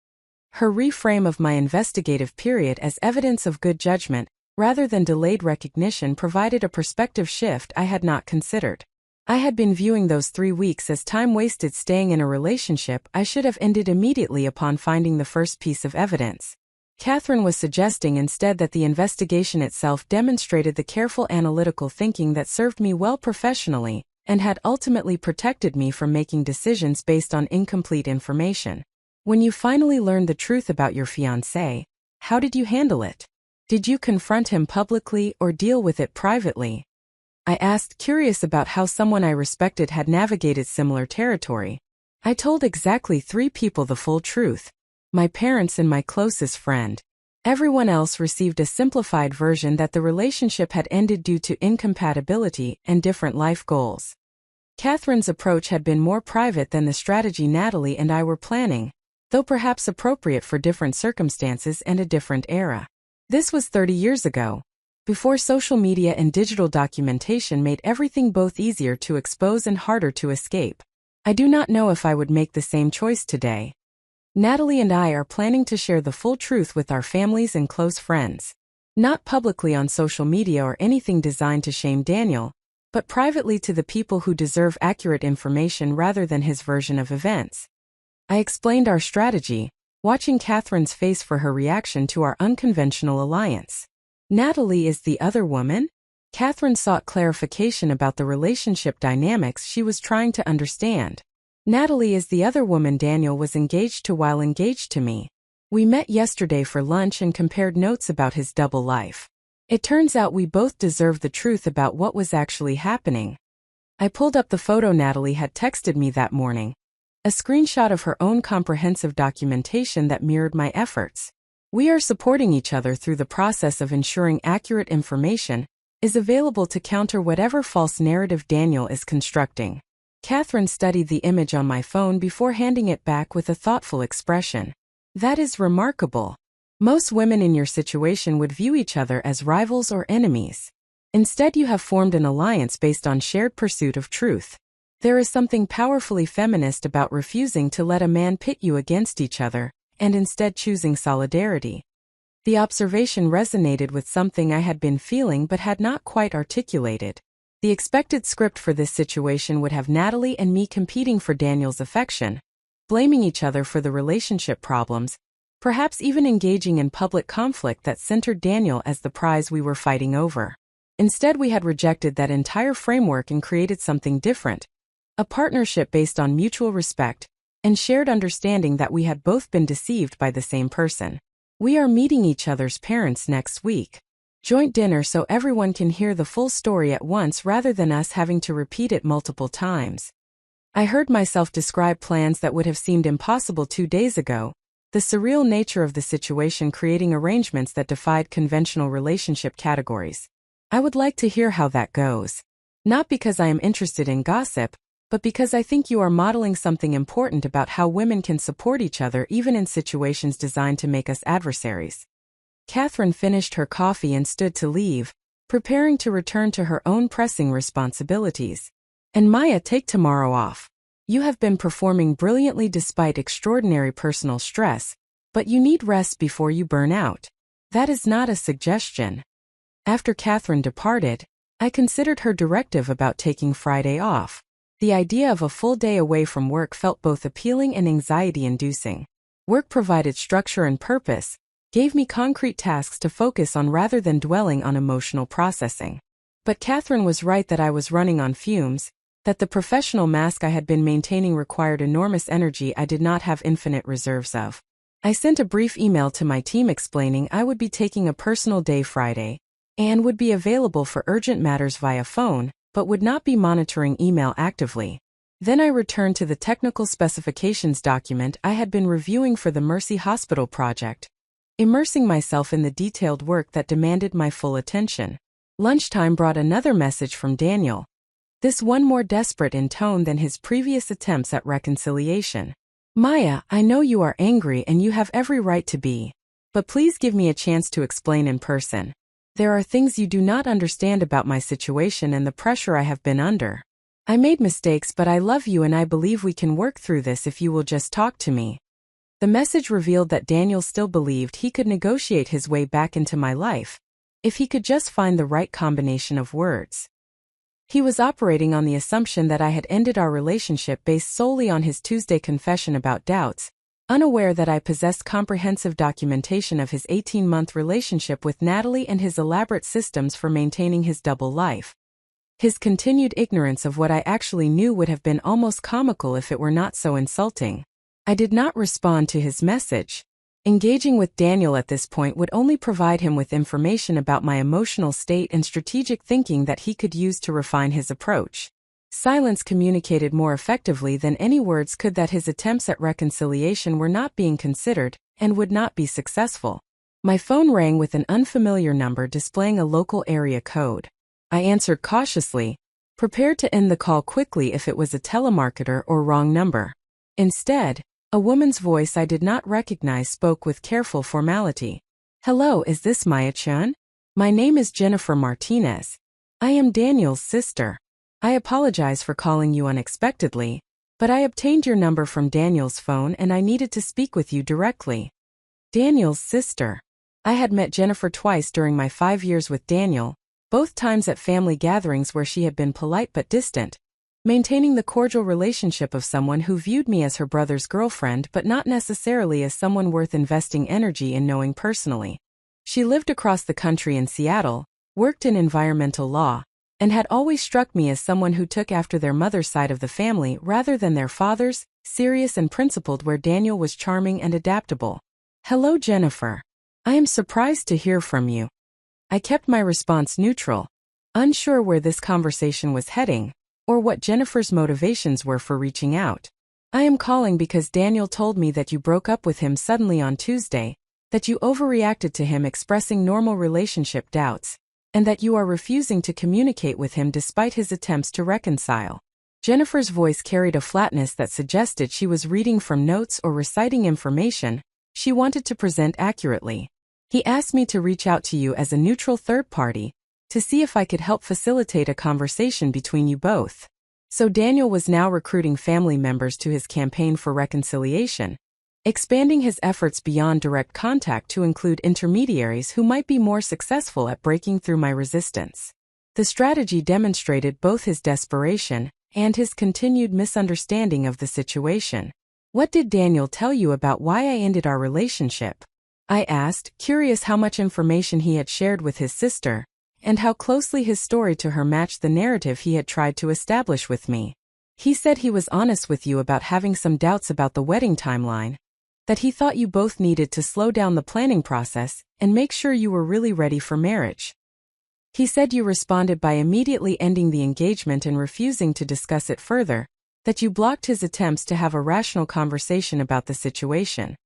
Her reframe of my investigative period as evidence of good judgment, rather than delayed recognition, provided a perspective shift I had not considered. I had been viewing those 3 weeks as time wasted staying in a relationship I should have ended immediately upon finding the first piece of evidence. Catherine was suggesting instead that the investigation itself demonstrated the careful analytical thinking that served me well professionally, and had ultimately protected me from making decisions based on incomplete information. "When you finally learned the truth about your fiancé, how did you handle it? Did you confront him publicly or deal with it privately?" I asked, curious about how someone I respected had navigated similar territory. I told exactly 3 people the full truth: my parents and my closest friend. Everyone else received a simplified version that the relationship had ended due to incompatibility and different life goals. Catherine's approach had been more private than the strategy Natalie and I were planning, though perhaps appropriate for different circumstances and a different era. This was 30 years ago, before social media and digital documentation made everything both easier to expose and harder to escape. I do not know if I would make the same choice today. Natalie and I are planning to share the full truth with our families and close friends. Not publicly on social media or anything designed to shame Daniel, but privately to the people who deserve accurate information rather than his version of events. I explained our strategy, watching Catherine's face for her reaction to our unconventional alliance. Natalie is the other woman? Catherine sought clarification about the relationship dynamics she was trying to understand. Natalie is the other woman Daniel was engaged to while engaged to me. We met yesterday for lunch and compared notes about his double life. It turns out we both deserve the truth about what was actually happening. I pulled up the photo Natalie had texted me that morning. A screenshot of her own comprehensive documentation that mirrored my efforts. We are supporting each other through the process of ensuring accurate information is available to counter whatever false narrative Daniel is constructing. Catherine studied the image on my phone before handing it back with a thoughtful expression. That is remarkable. Most women in your situation would view each other as rivals or enemies. Instead, you have formed an alliance based on shared pursuit of truth. There is something powerfully feminist about refusing to let a man pit you against each other, and instead choosing solidarity. The observation resonated with something I had been feeling but had not quite articulated. The expected script for this situation would have Natalie and me competing for Daniel's affection, blaming each other for the relationship problems, perhaps even engaging in public conflict that centered Daniel as the prize we were fighting over. Instead, we had rejected that entire framework and created something different, a partnership based on mutual respect and shared understanding that we had both been deceived by the same person. We are meeting each other's parents next week. Joint dinner so everyone can hear the full story at once rather than us having to repeat it multiple times. I heard myself describe plans that would have seemed impossible 2 days ago, the surreal nature of the situation creating arrangements that defied conventional relationship categories. I would like to hear how that goes. Not because I am interested in gossip, but because I think you are modeling something important about how women can support each other even in situations designed to make us adversaries. Catherine finished her coffee and stood to leave, preparing to return to her own pressing responsibilities. And Maya, take tomorrow off. You have been performing brilliantly despite extraordinary personal stress, but you need rest before you burn out. That is not a suggestion. After Catherine departed, I considered her directive about taking Friday off. The idea of a full day away from work felt both appealing and anxiety-inducing. Work provided structure and purpose, gave me concrete tasks to focus on rather than dwelling on emotional processing. But Catherine was right that I was running on fumes, that the professional mask I had been maintaining required enormous energy I did not have infinite reserves of. I sent a brief email to my team explaining I would be taking a personal day Friday, and would be available for urgent matters via phone, but would not be monitoring email actively. Then I returned to the technical specifications document I had been reviewing for the Mercy Hospital project, immersing myself in the detailed work that demanded my full attention. Lunchtime brought another message from Daniel, this one more desperate in tone than his previous attempts at reconciliation. Maya, I know you are angry and you have every right to be, but please give me a chance to explain in person. There are things you do not understand about my situation and the pressure I have been under. I made mistakes, but I love you and I believe we can work through this if you will just talk to me. The message revealed that Daniel still believed he could negotiate his way back into my life, if he could just find the right combination of words. He was operating on the assumption that I had ended our relationship based solely on his Tuesday confession about doubts, unaware that I possessed comprehensive documentation of his 18-month relationship with Natalie and his elaborate systems for maintaining his double life. His continued ignorance of what I actually knew would have been almost comical if it were not so insulting. I did not respond to his message. Engaging with Daniel at this point would only provide him with information about my emotional state and strategic thinking that he could use to refine his approach. Silence communicated more effectively than any words could that his attempts at reconciliation were not being considered and would not be successful. My phone rang with an unfamiliar number displaying a local area code. I answered cautiously, prepared to end the call quickly if it was a telemarketer or wrong number. Instead, a woman's voice I did not recognize spoke with careful formality. Hello, is this Maya-chan? My name is Jennifer Martinez. I am Daniel's sister. I apologize for calling you unexpectedly, But I obtained your number from Daniel's phone and I needed to speak with you directly. Daniel's sister. I had met Jennifer twice during my 5 years with Daniel, both times at family gatherings where she had been polite but distant, maintaining the cordial relationship of someone who viewed me as her brother's girlfriend but not necessarily as someone worth investing energy in knowing personally. She lived across the country in Seattle, worked in environmental law, and had always struck me as someone who took after their mother's side of the family rather than their father's, serious and principled where Daniel was charming and adaptable. Hello, Jennifer. I am surprised to hear from you. I kept my response neutral, unsure where this conversation was heading, or what Jennifer's motivations were for reaching out. I am calling because Daniel told me that you broke up with him suddenly on Tuesday, that you overreacted to him expressing normal relationship doubts, and that you are refusing to communicate with him despite his attempts to reconcile. Jennifer's voice carried a flatness that suggested she was reading from notes or reciting information she wanted to present accurately. He asked me to reach out to you as a neutral third party, to see if I could help facilitate a conversation between you both. So Daniel was now recruiting family members to his campaign for reconciliation, expanding his efforts beyond direct contact to include intermediaries who might be more successful at breaking through my resistance. The strategy demonstrated both his desperation and his continued misunderstanding of the situation. What did Daniel tell you about why I ended our relationship? I asked, curious how much information he had shared with his sister, and how closely his story to her matched the narrative he had tried to establish with me. He said he was honest with you about having some doubts about the wedding timeline, that he thought you both needed to slow down the planning process and make sure you were really ready for marriage. He said you responded by immediately ending the engagement and refusing to discuss it further, that you blocked his attempts to have a rational conversation about the situation.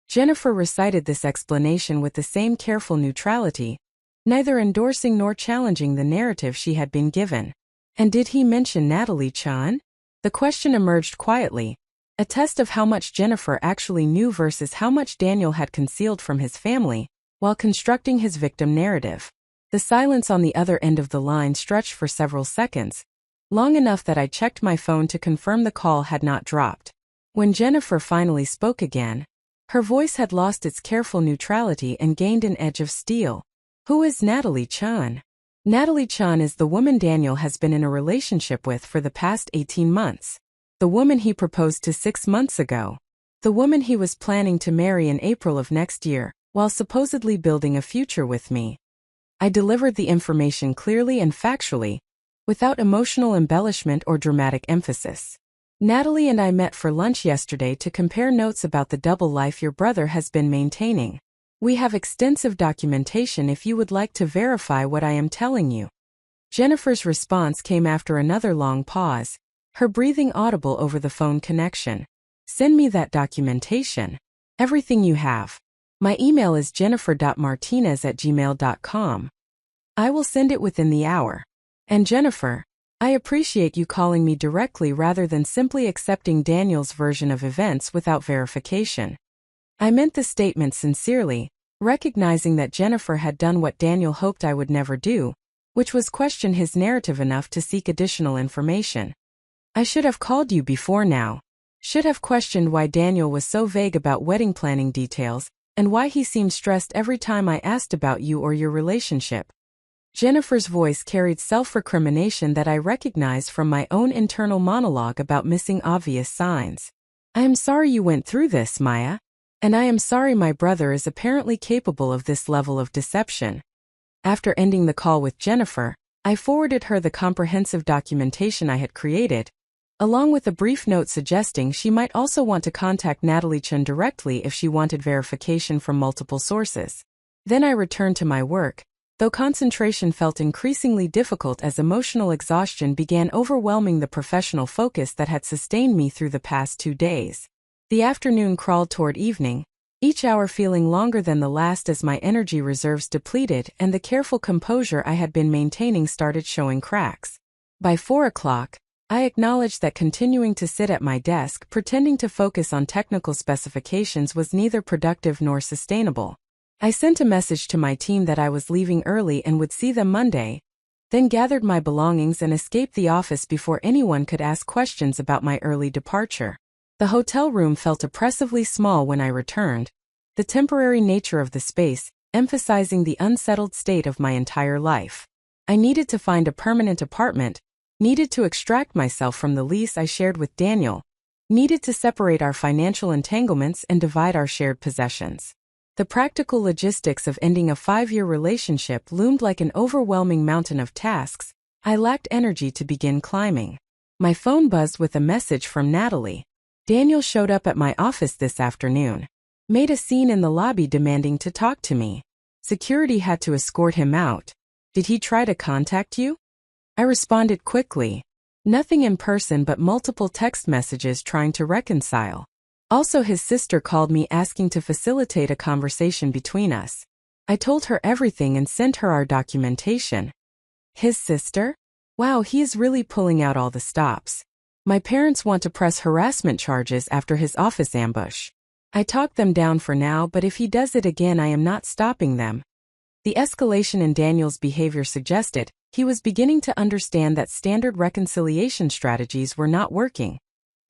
Jennifer recited this explanation with the same careful neutrality, neither endorsing nor challenging the narrative she had been given. And did he mention Natalie Chan? The question emerged quietly, a test of how much Jennifer actually knew versus how much Daniel had concealed from his family, while constructing his victim narrative. The silence on the other end of the line stretched for several seconds, long enough that I checked my phone to confirm the call had not dropped. When Jennifer finally spoke again, her voice had lost its careful neutrality and gained an edge of steel. Who is Natalie Chan? Natalie Chan is the woman Daniel has been in a relationship with for the past 18 months. The woman he proposed to 6 months ago. The woman he was planning to marry in April of next year, while supposedly building a future with me. I delivered the information clearly and factually, without emotional embellishment or dramatic emphasis. Natalie and I met for lunch yesterday to compare notes about the double life your brother has been maintaining. We have extensive documentation if you would like to verify what I am telling you. Jennifer's response came after another long pause, her breathing audible over the phone connection. Send me that documentation. Everything you have. My email is jennifer.martinez@gmail.com. I will send it within the hour. And Jennifer, I appreciate you calling me directly rather than simply accepting Daniel's version of events without verification. I meant the statement sincerely, recognizing that Jennifer had done what Daniel hoped I would never do, which was question his narrative enough to seek additional information. I should have called you before now. Should have questioned why Daniel was so vague about wedding planning details, and why he seemed stressed every time I asked about you or your relationship. Jennifer's voice carried self-recrimination that I recognized from my own internal monologue about missing obvious signs. I am sorry you went through this, Maya. And I am sorry my brother is apparently capable of this level of deception. After ending the call with Jennifer, I forwarded her the comprehensive documentation I had created, along with a brief note suggesting she might also want to contact Natalie Chan directly if she wanted verification from multiple sources. Then I returned to my work, though concentration felt increasingly difficult as emotional exhaustion began overwhelming the professional focus that had sustained me through the past 2 days. The afternoon crawled toward evening, each hour feeling longer than the last as my energy reserves depleted and the careful composure I had been maintaining started showing cracks. By 4 o'clock, I acknowledged that continuing to sit at my desk pretending to focus on technical specifications was neither productive nor sustainable. I sent a message to my team that I was leaving early and would see them Monday, then gathered my belongings and escaped the office before anyone could ask questions about my early departure. The hotel room felt oppressively small when I returned, the temporary nature of the space emphasizing the unsettled state of my entire life. I needed to find a permanent apartment, needed to extract myself from the lease I shared with Daniel, needed to separate our financial entanglements and divide our shared possessions. The practical logistics of ending a 5-year relationship loomed like an overwhelming mountain of tasks. I lacked energy to begin climbing. My phone buzzed with a message from Natalie. Daniel showed up at my office this afternoon. Made a scene in the lobby demanding to talk to me. Security had to escort him out. Did he try to contact you? I responded quickly. Nothing in person but multiple text messages trying to reconcile. Also, his sister called me asking to facilitate a conversation between us. I told her everything and sent her our documentation. His sister? Wow, he is really pulling out all the stops. My parents want to press harassment charges after his office ambush. I talked them down for now, but if he does it again, I am not stopping them. The escalation in Daniel's behavior suggested he was beginning to understand that standard reconciliation strategies were not working,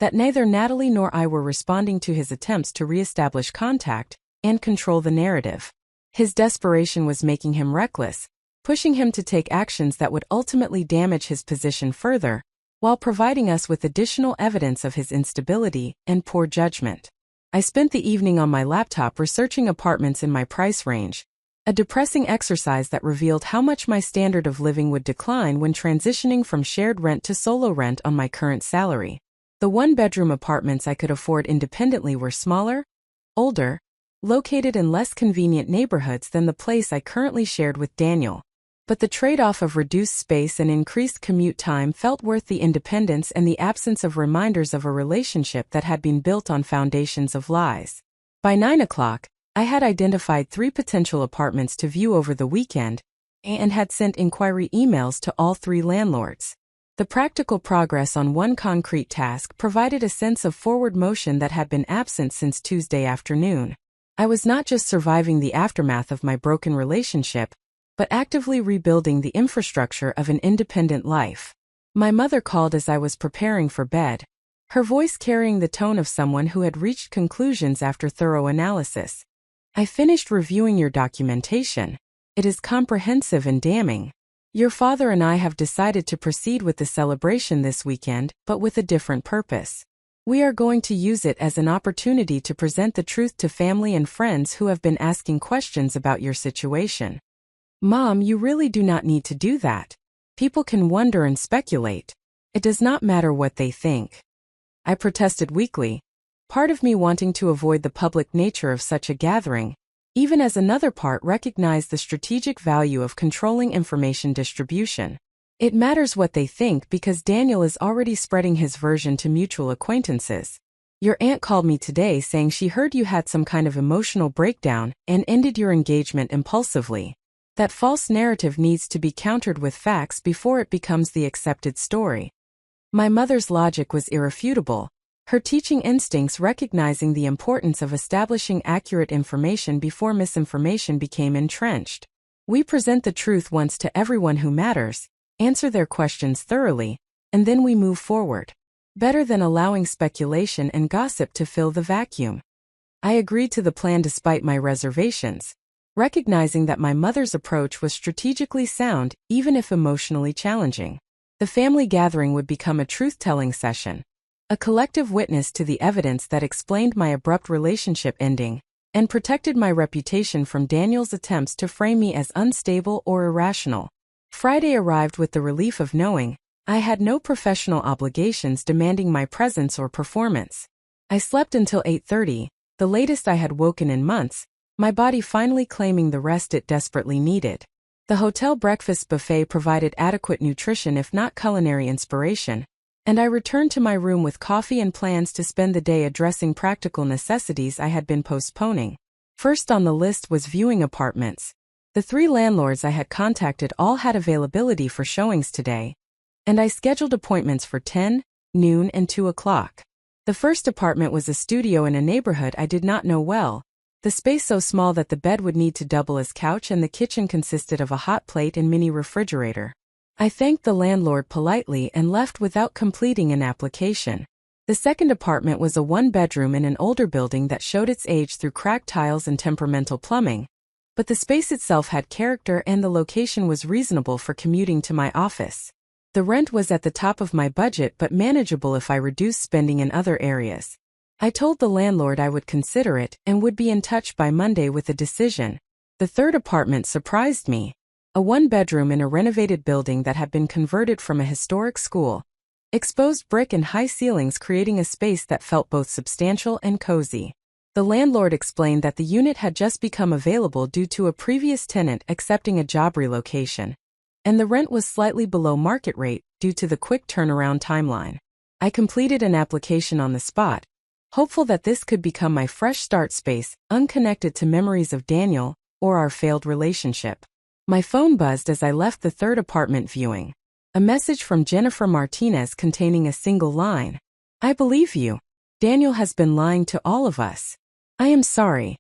that neither Natalie nor I were responding to his attempts to reestablish contact and control the narrative. His desperation was making him reckless, pushing him to take actions that would ultimately damage his position further, while providing us with additional evidence of his instability and poor judgment. I spent the evening on my laptop researching apartments in my price range, a depressing exercise that revealed how much my standard of living would decline when transitioning from shared rent to solo rent on my current salary. The one-bedroom apartments I could afford independently were smaller, older, located in less convenient neighborhoods than the place I currently shared with Daniel. But the trade-off of reduced space and increased commute time felt worth the independence and the absence of reminders of a relationship that had been built on foundations of lies. By 9 o'clock, I had identified 3 potential apartments to view over the weekend and had sent inquiry emails to all 3 landlords. The practical progress on one concrete task provided a sense of forward motion that had been absent since Tuesday afternoon. I was not just surviving the aftermath of my broken relationship, but actively rebuilding the infrastructure of an independent life. My mother called as I was preparing for bed, her voice carrying the tone of someone who had reached conclusions after thorough analysis. I finished reviewing your documentation. It is comprehensive and damning. Your father and I have decided to proceed with the celebration this weekend, but with a different purpose. We are going to use it as an opportunity to present the truth to family and friends who have been asking questions about your situation. Mom, you really do not need to do that. People can wonder and speculate. It does not matter what they think. I protested weakly, part of me wanting to avoid the public nature of such a gathering, even as another part recognized the strategic value of controlling information distribution. It matters what they think because Daniel is already spreading his version to mutual acquaintances. Your aunt called me today saying she heard you had some kind of emotional breakdown and ended your engagement impulsively. That false narrative needs to be countered with facts before it becomes the accepted story. My mother's logic was irrefutable, her teaching instincts recognizing the importance of establishing accurate information before misinformation became entrenched. We present the truth once to everyone who matters, answer their questions thoroughly, and then we move forward. Better than allowing speculation and gossip to fill the vacuum. I agreed to the plan despite my reservations, recognizing that my mother's approach was strategically sound even if emotionally challenging. The family gathering would become a truth-telling session, a collective witness to the evidence that explained my abrupt relationship ending and protected my reputation from Daniel's attempts to frame me as unstable or irrational. Friday arrived with the relief of knowing I had no professional obligations demanding my presence or performance. I slept until 8:30, the latest I had woken in months, my body finally claiming the rest it desperately needed. The hotel breakfast buffet provided adequate nutrition if not culinary inspiration, and I returned to my room with coffee and plans to spend the day addressing practical necessities I had been postponing. First on the list was viewing apartments. The 3 landlords I had contacted all had availability for showings today, and I scheduled appointments for 10, noon, and 2 o'clock. The first apartment was a studio in a neighborhood I did not know well, the space so small that the bed would need to double as couch and the kitchen consisted of a hot plate and mini refrigerator. I thanked the landlord politely and left without completing an application. The second apartment was a one-bedroom in an older building that showed its age through cracked tiles and temperamental plumbing, but the space itself had character and the location was reasonable for commuting to my office. The rent was at the top of my budget but manageable if I reduced spending in other areas. I told the landlord I would consider it and would be in touch by Monday with a decision. The third apartment surprised me. A one-bedroom in a renovated building that had been converted from a historic school. Exposed brick and high ceilings creating a space that felt both substantial and cozy. The landlord explained that the unit had just become available due to a previous tenant accepting a job relocation, and the rent was slightly below market rate due to the quick turnaround timeline. I completed an application on the spot, hopeful that this could become my fresh start space, unconnected to memories of Daniel or our failed relationship. My phone buzzed as I left the third apartment viewing. A message from Jennifer Martinez containing a single line. I believe you. Daniel has been lying to all of us. I am sorry.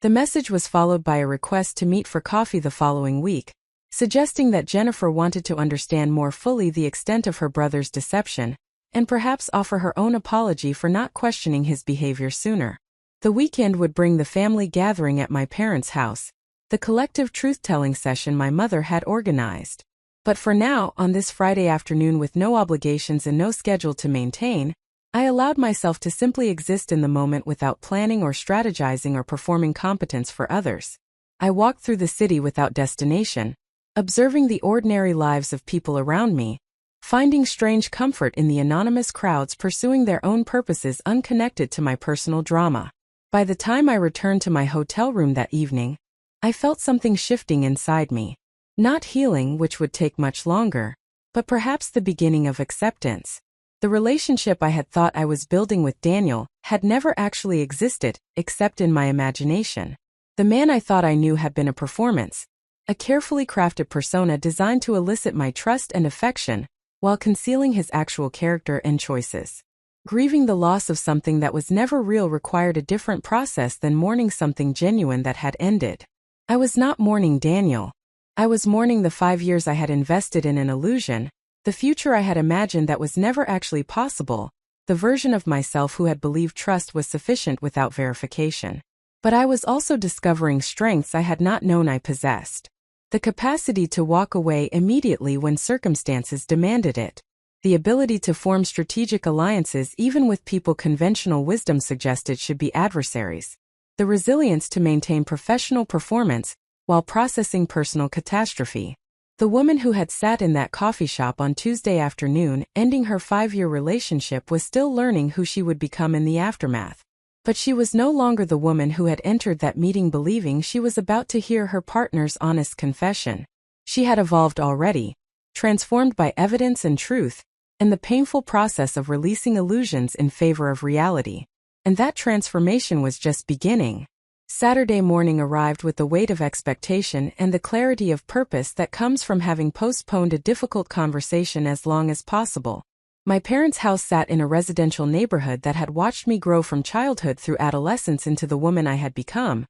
The message was followed by a request to meet for coffee the following week, suggesting that Jennifer wanted to understand more fully the extent of her brother's deception, and perhaps offer her own apology for not questioning his behavior sooner. The weekend would bring the family gathering at my parents' house, the collective truth-telling session my mother had organized. But for now, on this Friday afternoon with no obligations and no schedule to maintain, I allowed myself to simply exist in the moment without planning or strategizing or performing competence for others. I walked through the city without destination, observing the ordinary lives of people around me, finding strange comfort in the anonymous crowds pursuing their own purposes unconnected to my personal drama. By the time I returned to my hotel room that evening, I felt something shifting inside me. Not healing, which would take much longer, but perhaps the beginning of acceptance. The relationship I had thought I was building with Daniel had never actually existed, except in my imagination. The man I thought I knew had been a performance, a carefully crafted persona designed to elicit my trust and affection, while concealing his actual character and choices. Grieving the loss of something that was never real required a different process than mourning something genuine that had ended. I was not mourning Daniel. I was mourning the 5 years I had invested in an illusion, the future I had imagined that was never actually possible, the version of myself who had believed trust was sufficient without verification. But I was also discovering strengths I had not known I possessed. The capacity to walk away immediately when circumstances demanded it. The ability to form strategic alliances even with people conventional wisdom suggested should be adversaries. The resilience to maintain professional performance while processing personal catastrophe. The woman who had sat in that coffee shop on Tuesday afternoon, ending her 5-year relationship, was still learning who she would become in the aftermath. But she was no longer the woman who had entered that meeting believing she was about to hear her partner's honest confession. She had evolved already, transformed by evidence and truth, and the painful process of releasing illusions in favor of reality. And that transformation was just beginning. Saturday morning arrived with the weight of expectation and the clarity of purpose that comes from having postponed a difficult conversation as long as possible. My parents' house sat in a residential neighborhood that had watched me grow from childhood through adolescence into the woman I had become.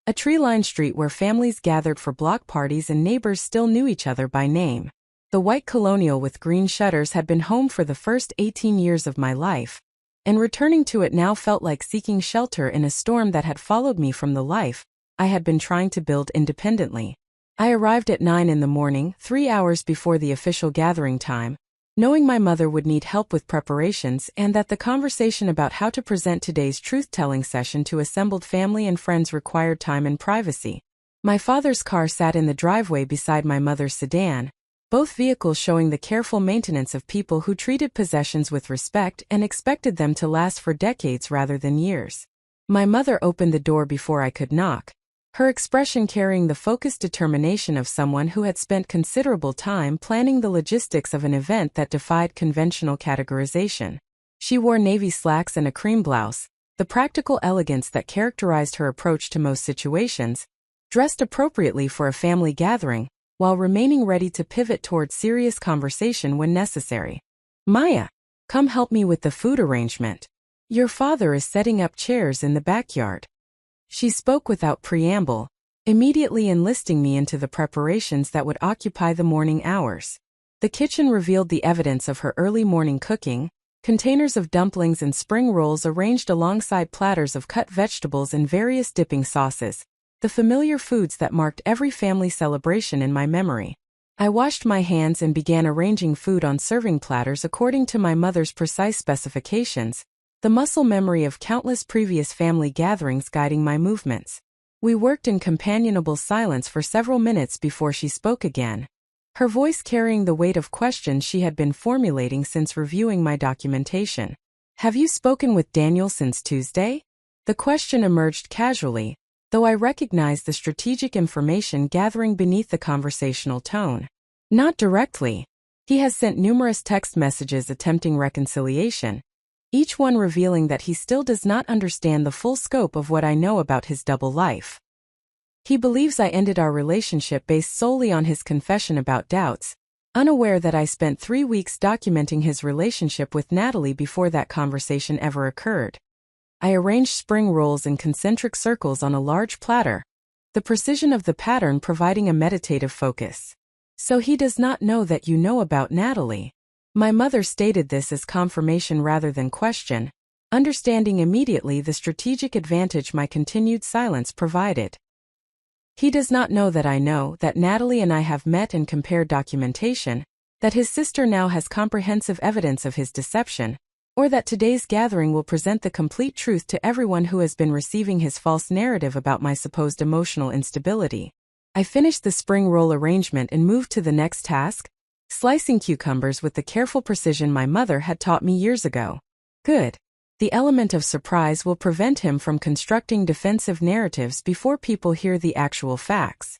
A tree-lined street where families gathered for block parties and neighbors still knew each other by name. The white colonial with green shutters had been home for the first 18 years of my life, and returning to it now felt like seeking shelter in a storm that had followed me from the life I had been trying to build independently. I arrived at 9 in the morning, 3 hours before the official gathering time, knowing my mother would need help with preparations and that the conversation about how to present today's truth-telling session to assembled family and friends required time and privacy. My father's car sat in the driveway beside my mother's sedan, both vehicles showing the careful maintenance of people who treated possessions with respect and expected them to last for decades rather than years. My mother opened the door before I could knock, her expression carrying the focused determination of someone who had spent considerable time planning the logistics of an event that defied conventional categorization. She wore navy slacks and a cream blouse, the practical elegance that characterized her approach to most situations, dressed appropriately for a family gathering, while remaining ready to pivot toward serious conversation when necessary. "Maya, come help me with the food arrangement. Your father is setting up chairs in the backyard." She spoke without preamble, immediately enlisting me into the preparations that would occupy the morning hours. The kitchen revealed the evidence of her early morning cooking, containers of dumplings and spring rolls arranged alongside platters of cut vegetables and various dipping sauces, the familiar foods that marked every family celebration in my memory. I washed my hands and began arranging food on serving platters according to my mother's precise specifications, the muscle memory of countless previous family gatherings guiding my movements. We worked in companionable silence for several minutes before she spoke again, her voice carrying the weight of questions she had been formulating since reviewing my documentation. "Have you spoken with Daniel since Tuesday?" The question emerged casually, though I recognized the strategic information gathering beneath the conversational tone. "Not directly. He has sent numerous text messages attempting reconciliation, each one revealing that he still does not understand the full scope of what I know about his double life. He believes I ended our relationship based solely on his confession about doubts, unaware that I spent 3 weeks documenting his relationship with Natalie before that conversation ever occurred." I arranged spring rolls in concentric circles on a large platter, the precision of the pattern providing a meditative focus. "So he does not know that you know about Natalie." My mother stated this as confirmation rather than question, understanding immediately the strategic advantage my continued silence provided. "He does not know that I know that Natalie and I have met and compared documentation, that his sister now has comprehensive evidence of his deception, or that today's gathering will present the complete truth to everyone who has been receiving his false narrative about my supposed emotional instability." I finished the spring roll arrangement and moved to the next task, slicing cucumbers with the careful precision my mother had taught me years ago. Good. The element of surprise will prevent him from constructing defensive narratives before people hear the actual facts.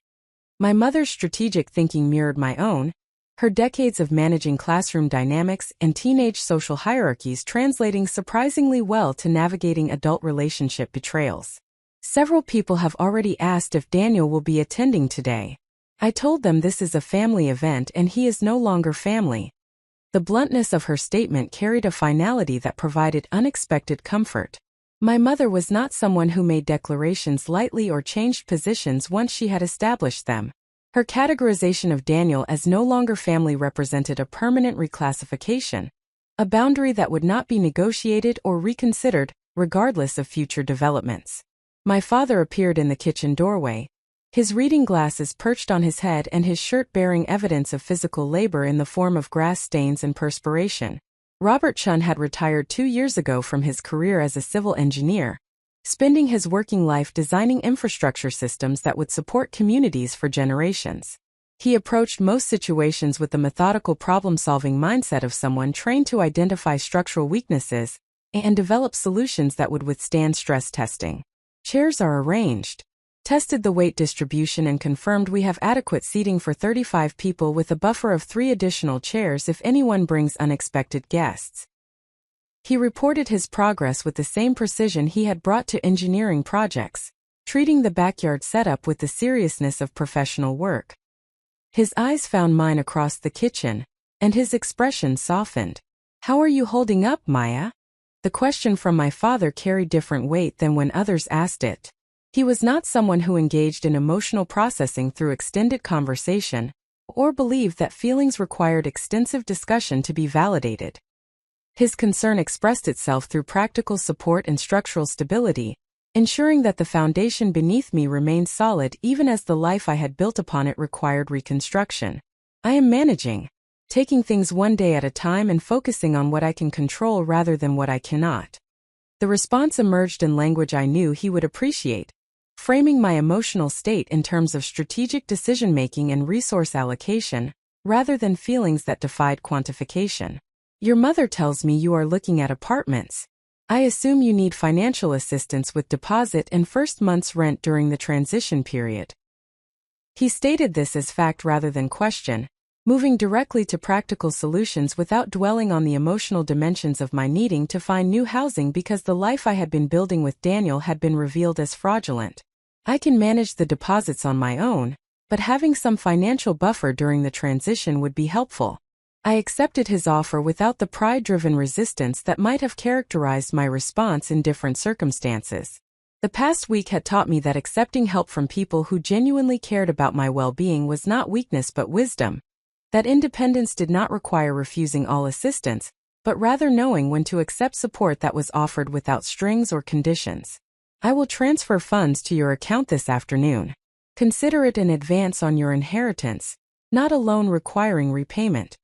My mother's strategic thinking mirrored my own, her decades of managing classroom dynamics and teenage social hierarchies translating surprisingly well to navigating adult relationship betrayals. "Several people have already asked if Daniel will be attending today. I told them this is a family event and he is no longer family." The bluntness of her statement carried a finality that provided unexpected comfort. My mother was not someone who made declarations lightly or changed positions once she had established them. Her categorization of Daniel as no longer family represented a permanent reclassification, a boundary that would not be negotiated or reconsidered, regardless of future developments. My father appeared in the kitchen doorway, his reading glasses perched on his head and his shirt bearing evidence of physical labor in the form of grass stains and perspiration. Robert Chun had retired 2 years ago from his career as a civil engineer, spending his working life designing infrastructure systems that would support communities for generations. He approached most situations with the methodical problem-solving mindset of someone trained to identify structural weaknesses and develop solutions that would withstand stress testing. Chairs are arranged. Tested the weight distribution and confirmed we have adequate seating for 35 people with a buffer of 3 additional chairs if anyone brings unexpected guests. He reported his progress with the same precision he had brought to engineering projects, treating the backyard setup with the seriousness of professional work. His eyes found mine across the kitchen, and his expression softened. "How are you holding up, Maya?" The question from my father carried different weight than when others asked it. He was not someone who engaged in emotional processing through extended conversation, or believed that feelings required extensive discussion to be validated. His concern expressed itself through practical support and structural stability, ensuring that the foundation beneath me remained solid even as the life I had built upon it required reconstruction. "I am managing, taking things one day at a time and focusing on what I can control rather than what I cannot." The response emerged in language I knew he would appreciate, framing my emotional state in terms of strategic decision-making and resource allocation, rather than feelings that defied quantification. "Your mother tells me you are looking at apartments. I assume you need financial assistance with deposit and first month's rent during the transition period." He stated this as fact rather than question, moving directly to practical solutions without dwelling on the emotional dimensions of my needing to find new housing because the life I had been building with Daniel had been revealed as fraudulent. "I can manage the deposits on my own, but having some financial buffer during the transition would be helpful." I accepted his offer without the pride-driven resistance that might have characterized my response in different circumstances. The past week had taught me that accepting help from people who genuinely cared about my well-being was not weakness but wisdom. That independence did not require refusing all assistance, but rather knowing when to accept support that was offered without strings or conditions. I will transfer funds to your account this afternoon. Consider it an advance on your inheritance, not a loan requiring repayment.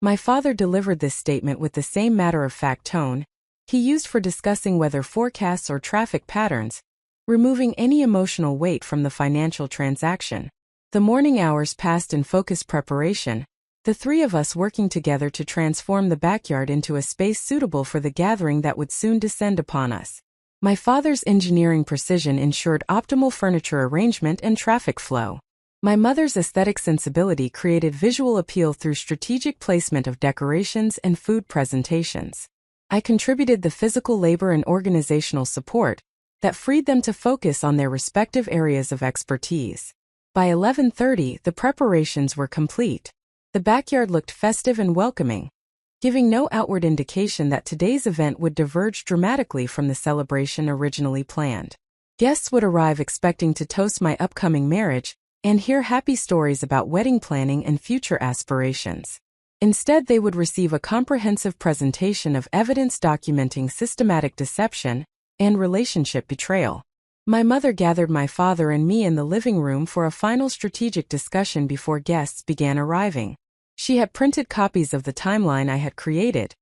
My father delivered this statement with the same matter-of-fact tone he used for discussing weather forecasts or traffic patterns, removing any emotional weight from the financial transaction. The morning hours passed in focused preparation, the three of us working together to transform the backyard into a space suitable for the gathering that would soon descend upon us. My father's engineering precision ensured optimal furniture arrangement and traffic flow. My mother's aesthetic sensibility created visual appeal through strategic placement of decorations and food presentations. I contributed the physical labor and organizational support that freed them to focus on their respective areas of expertise. By 11:30, the preparations were complete. The backyard looked festive and welcoming, giving no outward indication that today's event would diverge dramatically from the celebration originally planned. Guests would arrive expecting to toast my upcoming marriage and hear happy stories about wedding planning and future aspirations. Instead, they would receive a comprehensive presentation of evidence documenting systematic deception and relationship betrayal. My mother gathered my father and me in the living room for a final strategic discussion before guests began arriving. She had printed copies of the timeline I had created,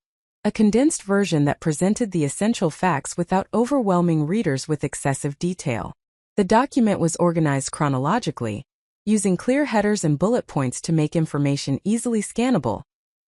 a condensed version that presented the essential facts without overwhelming readers with excessive detail. The document was organized chronologically, using clear headers and bullet points to make information easily scannable,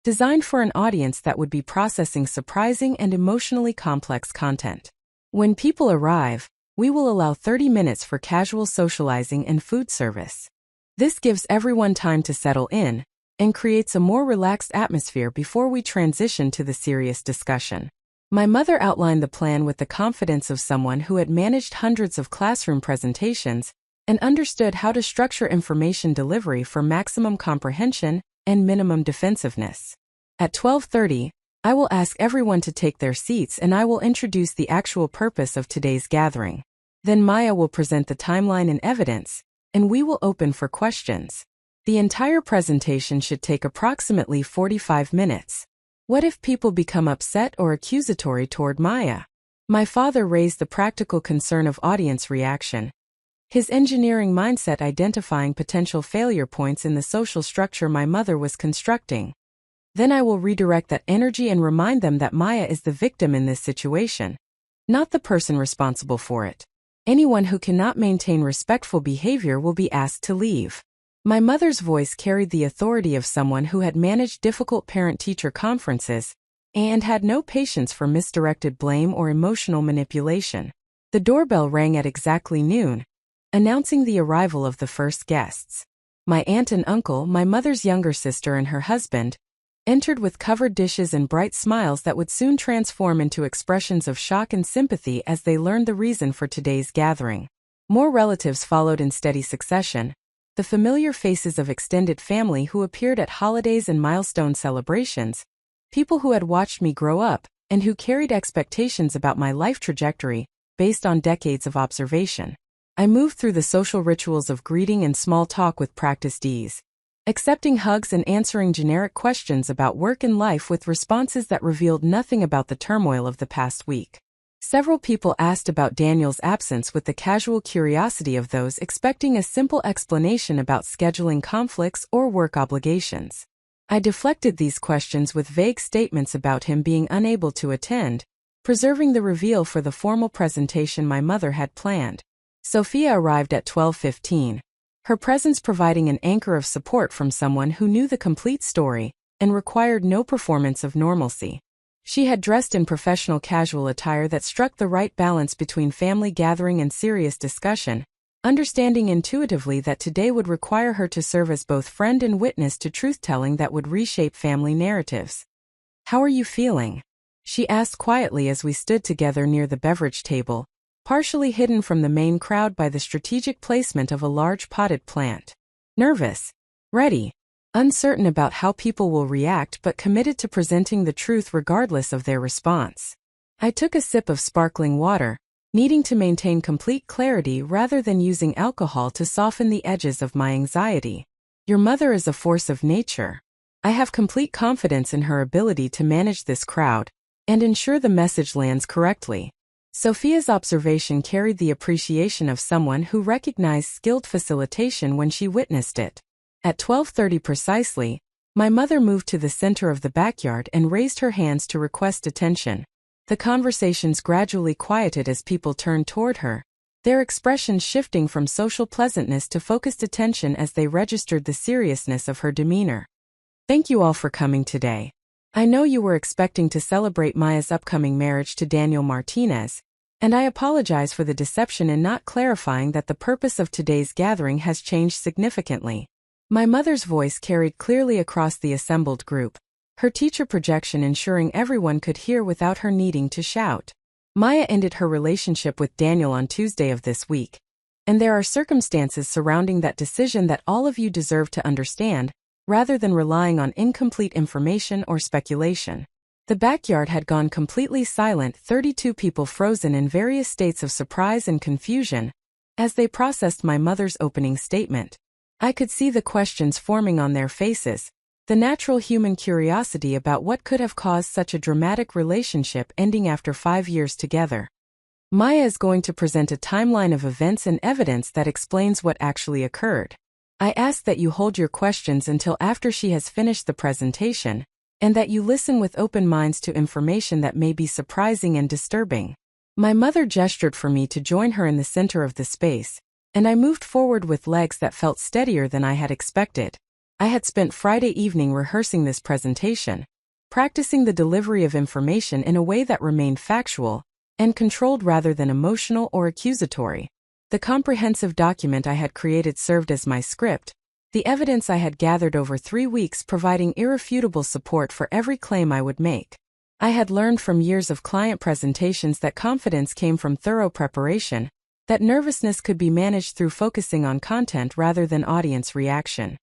designed for an audience that would be processing surprising and emotionally complex content. When people arrive, we will allow 30 minutes for casual socializing and food service. This gives everyone time to settle in and creates a more relaxed atmosphere before we transition to the serious discussion. My mother outlined the plan with the confidence of someone who had managed hundreds of classroom presentations and understood how to structure information delivery for maximum comprehension and minimum defensiveness. At 12:30, I will ask everyone to take their seats and I will introduce the actual purpose of today's gathering. Then Maya will present the timeline and evidence, and we will open for questions. The entire presentation should take approximately 45 minutes. What if people become upset or accusatory toward Maya? My father raised the practical concern of audience reaction, his engineering mindset identifying potential failure points in the social structure my mother was constructing. Then I will redirect that energy and remind them that Maya is the victim in this situation, not the person responsible for it. Anyone who cannot maintain respectful behavior will be asked to leave. My mother's voice carried the authority of someone who had managed difficult parent-teacher conferences and had no patience for misdirected blame or emotional manipulation. The doorbell rang at exactly noon, announcing the arrival of the first guests. My aunt and uncle, my mother's younger sister and her husband, entered with covered dishes and bright smiles that would soon transform into expressions of shock and sympathy as they learned the reason for today's gathering. More relatives followed in steady succession, the familiar faces of extended family who appeared at holidays and milestone celebrations, people who had watched me grow up and who carried expectations about my life trajectory based on decades of observation. I moved through the social rituals of greeting and small talk with practiced ease, accepting hugs and answering generic questions about work and life with responses that revealed nothing about the turmoil of the past week. Several people asked about Daniel's absence with the casual curiosity of those expecting a simple explanation about scheduling conflicts or work obligations. I deflected these questions with vague statements about him being unable to attend, preserving the reveal for the formal presentation my mother had planned. Sophia arrived at 12:15, her presence providing an anchor of support from someone who knew the complete story and required no performance of normalcy. She had dressed in professional casual attire that struck the right balance between family gathering and serious discussion, understanding intuitively that today would require her to serve as both friend and witness to truth-telling that would reshape family narratives. "How are you feeling?" she asked quietly as we stood together near the beverage table, partially hidden from the main crowd by the strategic placement of a large potted plant. "Nervous. Ready. Uncertain about how people will react but committed to presenting the truth regardless of their response." I took a sip of sparkling water, needing to maintain complete clarity rather than using alcohol to soften the edges of my anxiety. "Your mother is a force of nature," I have complete confidence in her ability to manage this crowd and ensure the message lands correctly. Sophia's observation carried the appreciation of someone who recognized skilled facilitation when she witnessed it. At 12:30 precisely, my mother moved to the center of the backyard and raised her hands to request attention. The conversations gradually quieted as people turned toward her, their expressions shifting from social pleasantness to focused attention as they registered the seriousness of her demeanor. Thank you all for coming today. I know you were expecting to celebrate Maya's upcoming marriage to Daniel Martinez, and I apologize for the deception in not clarifying that the purpose of today's gathering has changed significantly. My mother's voice carried clearly across the assembled group, her teacher projection ensuring everyone could hear without her needing to shout. Maya ended her relationship with Daniel on Tuesday of this week, and there are circumstances surrounding that decision that all of you deserve to understand, rather than relying on incomplete information or speculation. The backyard had gone completely silent, 32 people frozen in various states of surprise and confusion, as they processed my mother's opening statement. I could see the questions forming on their faces, the natural human curiosity about what could have caused such a dramatic relationship ending after 5 years together. Maya is going to present a timeline of events and evidence that explains what actually occurred. I ask that you hold your questions until after she has finished the presentation, and that you listen with open minds to information that may be surprising and disturbing. My mother gestured for me to join her in the center of the space, and I moved forward with legs that felt steadier than I had expected. I had spent Friday evening rehearsing this presentation, practicing the delivery of information in a way that remained factual and controlled rather than emotional or accusatory. The comprehensive document I had created served as my script, the evidence I had gathered over 3 weeks providing irrefutable support for every claim I would make. I had learned from years of client presentations that confidence came from thorough preparation, that nervousness could be managed through focusing on content rather than audience reaction.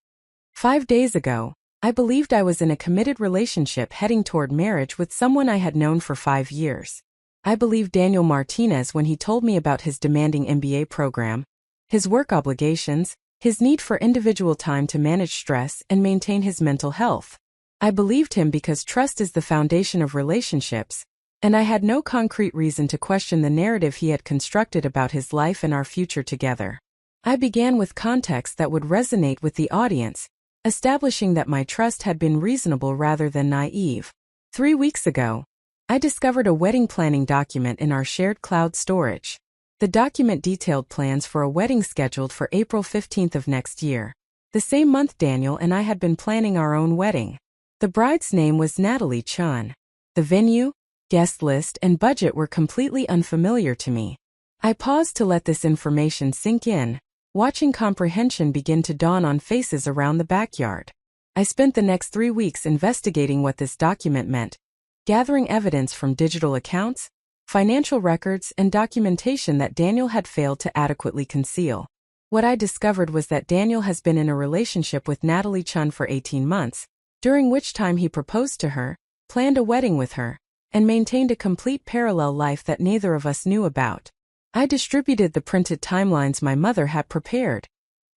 5 days ago, I believed I was in a committed relationship heading toward marriage with someone I had known for 5 years. I believed Daniel Martinez when he told me about his demanding MBA program, his work obligations, his need for individual time to manage stress and maintain his mental health. I believed him because trust is the foundation of relationships, and I had no concrete reason to question the narrative he had constructed about his life and our future together. I began with context that would resonate with the audience, establishing that my trust had been reasonable rather than naive. 3 weeks ago, I discovered a wedding planning document in our shared cloud storage. The document detailed plans for a wedding scheduled for April 15th of next year, the same month Daniel and I had been planning our own wedding. The bride's name was Natalie Chun. The venue, guest list, and budget were completely unfamiliar to me. I paused to let this information sink in, watching comprehension begin to dawn on faces around the backyard. I spent the next 3 weeks investigating what this document meant, gathering evidence from digital accounts, financial records, and documentation that Daniel had failed to adequately conceal. What I discovered was that Daniel has been in a relationship with Natalie Chun for 18 months, during which time he proposed to her, planned a wedding with her, and maintained a complete parallel life that neither of us knew about. I distributed the printed timelines my mother had prepared,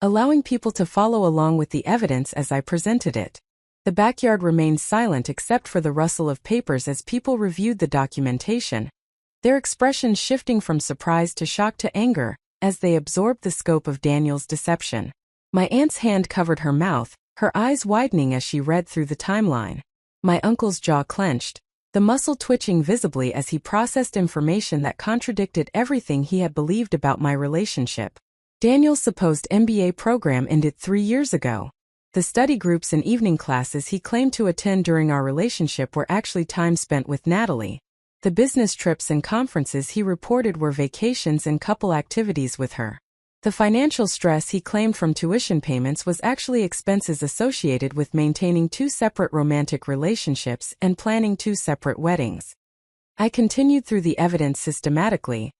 allowing people to follow along with the evidence as I presented it. The backyard remained silent except for the rustle of papers as people reviewed the documentation, their expressions shifting from surprise to shock to anger as they absorbed the scope of Daniel's deception. My aunt's hand covered her mouth, her eyes widening as she read through the timeline. My uncle's jaw clenched, the muscle twitching visibly as he processed information that contradicted everything he had believed about my relationship. Daniel's supposed MBA program ended 3 years ago. The study groups and evening classes he claimed to attend during our relationship were actually time spent with Natalie. The business trips and conferences he reported were vacations and couple activities with her. The financial stress he claimed from tuition payments was actually expenses associated with maintaining 2 separate romantic relationships and planning 2 separate weddings. I continued through the evidence systematically,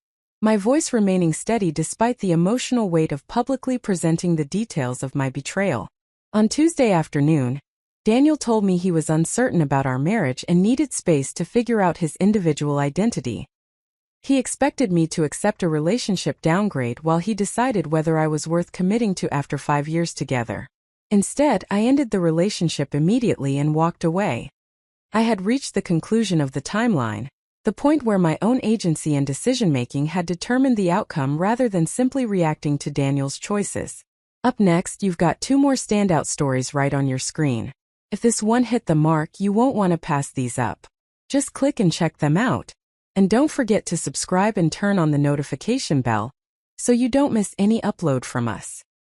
my voice remaining steady despite the emotional weight of publicly presenting the details of my betrayal. On Tuesday afternoon, Daniel told me he was uncertain about our marriage and needed space to figure out his individual identity. He expected me to accept a relationship downgrade while he decided whether I was worth committing to after 5 years together. Instead, I ended the relationship immediately and walked away. I had reached the conclusion of the timeline, the point where my own agency and decision-making had determined the outcome rather than simply reacting to Daniel's choices. Up next, you've got 2 more standout stories right on your screen. If this one hit the mark, you won't want to pass these up. Just click and check them out. And don't forget to subscribe and turn on the notification bell so you don't miss any upload from us.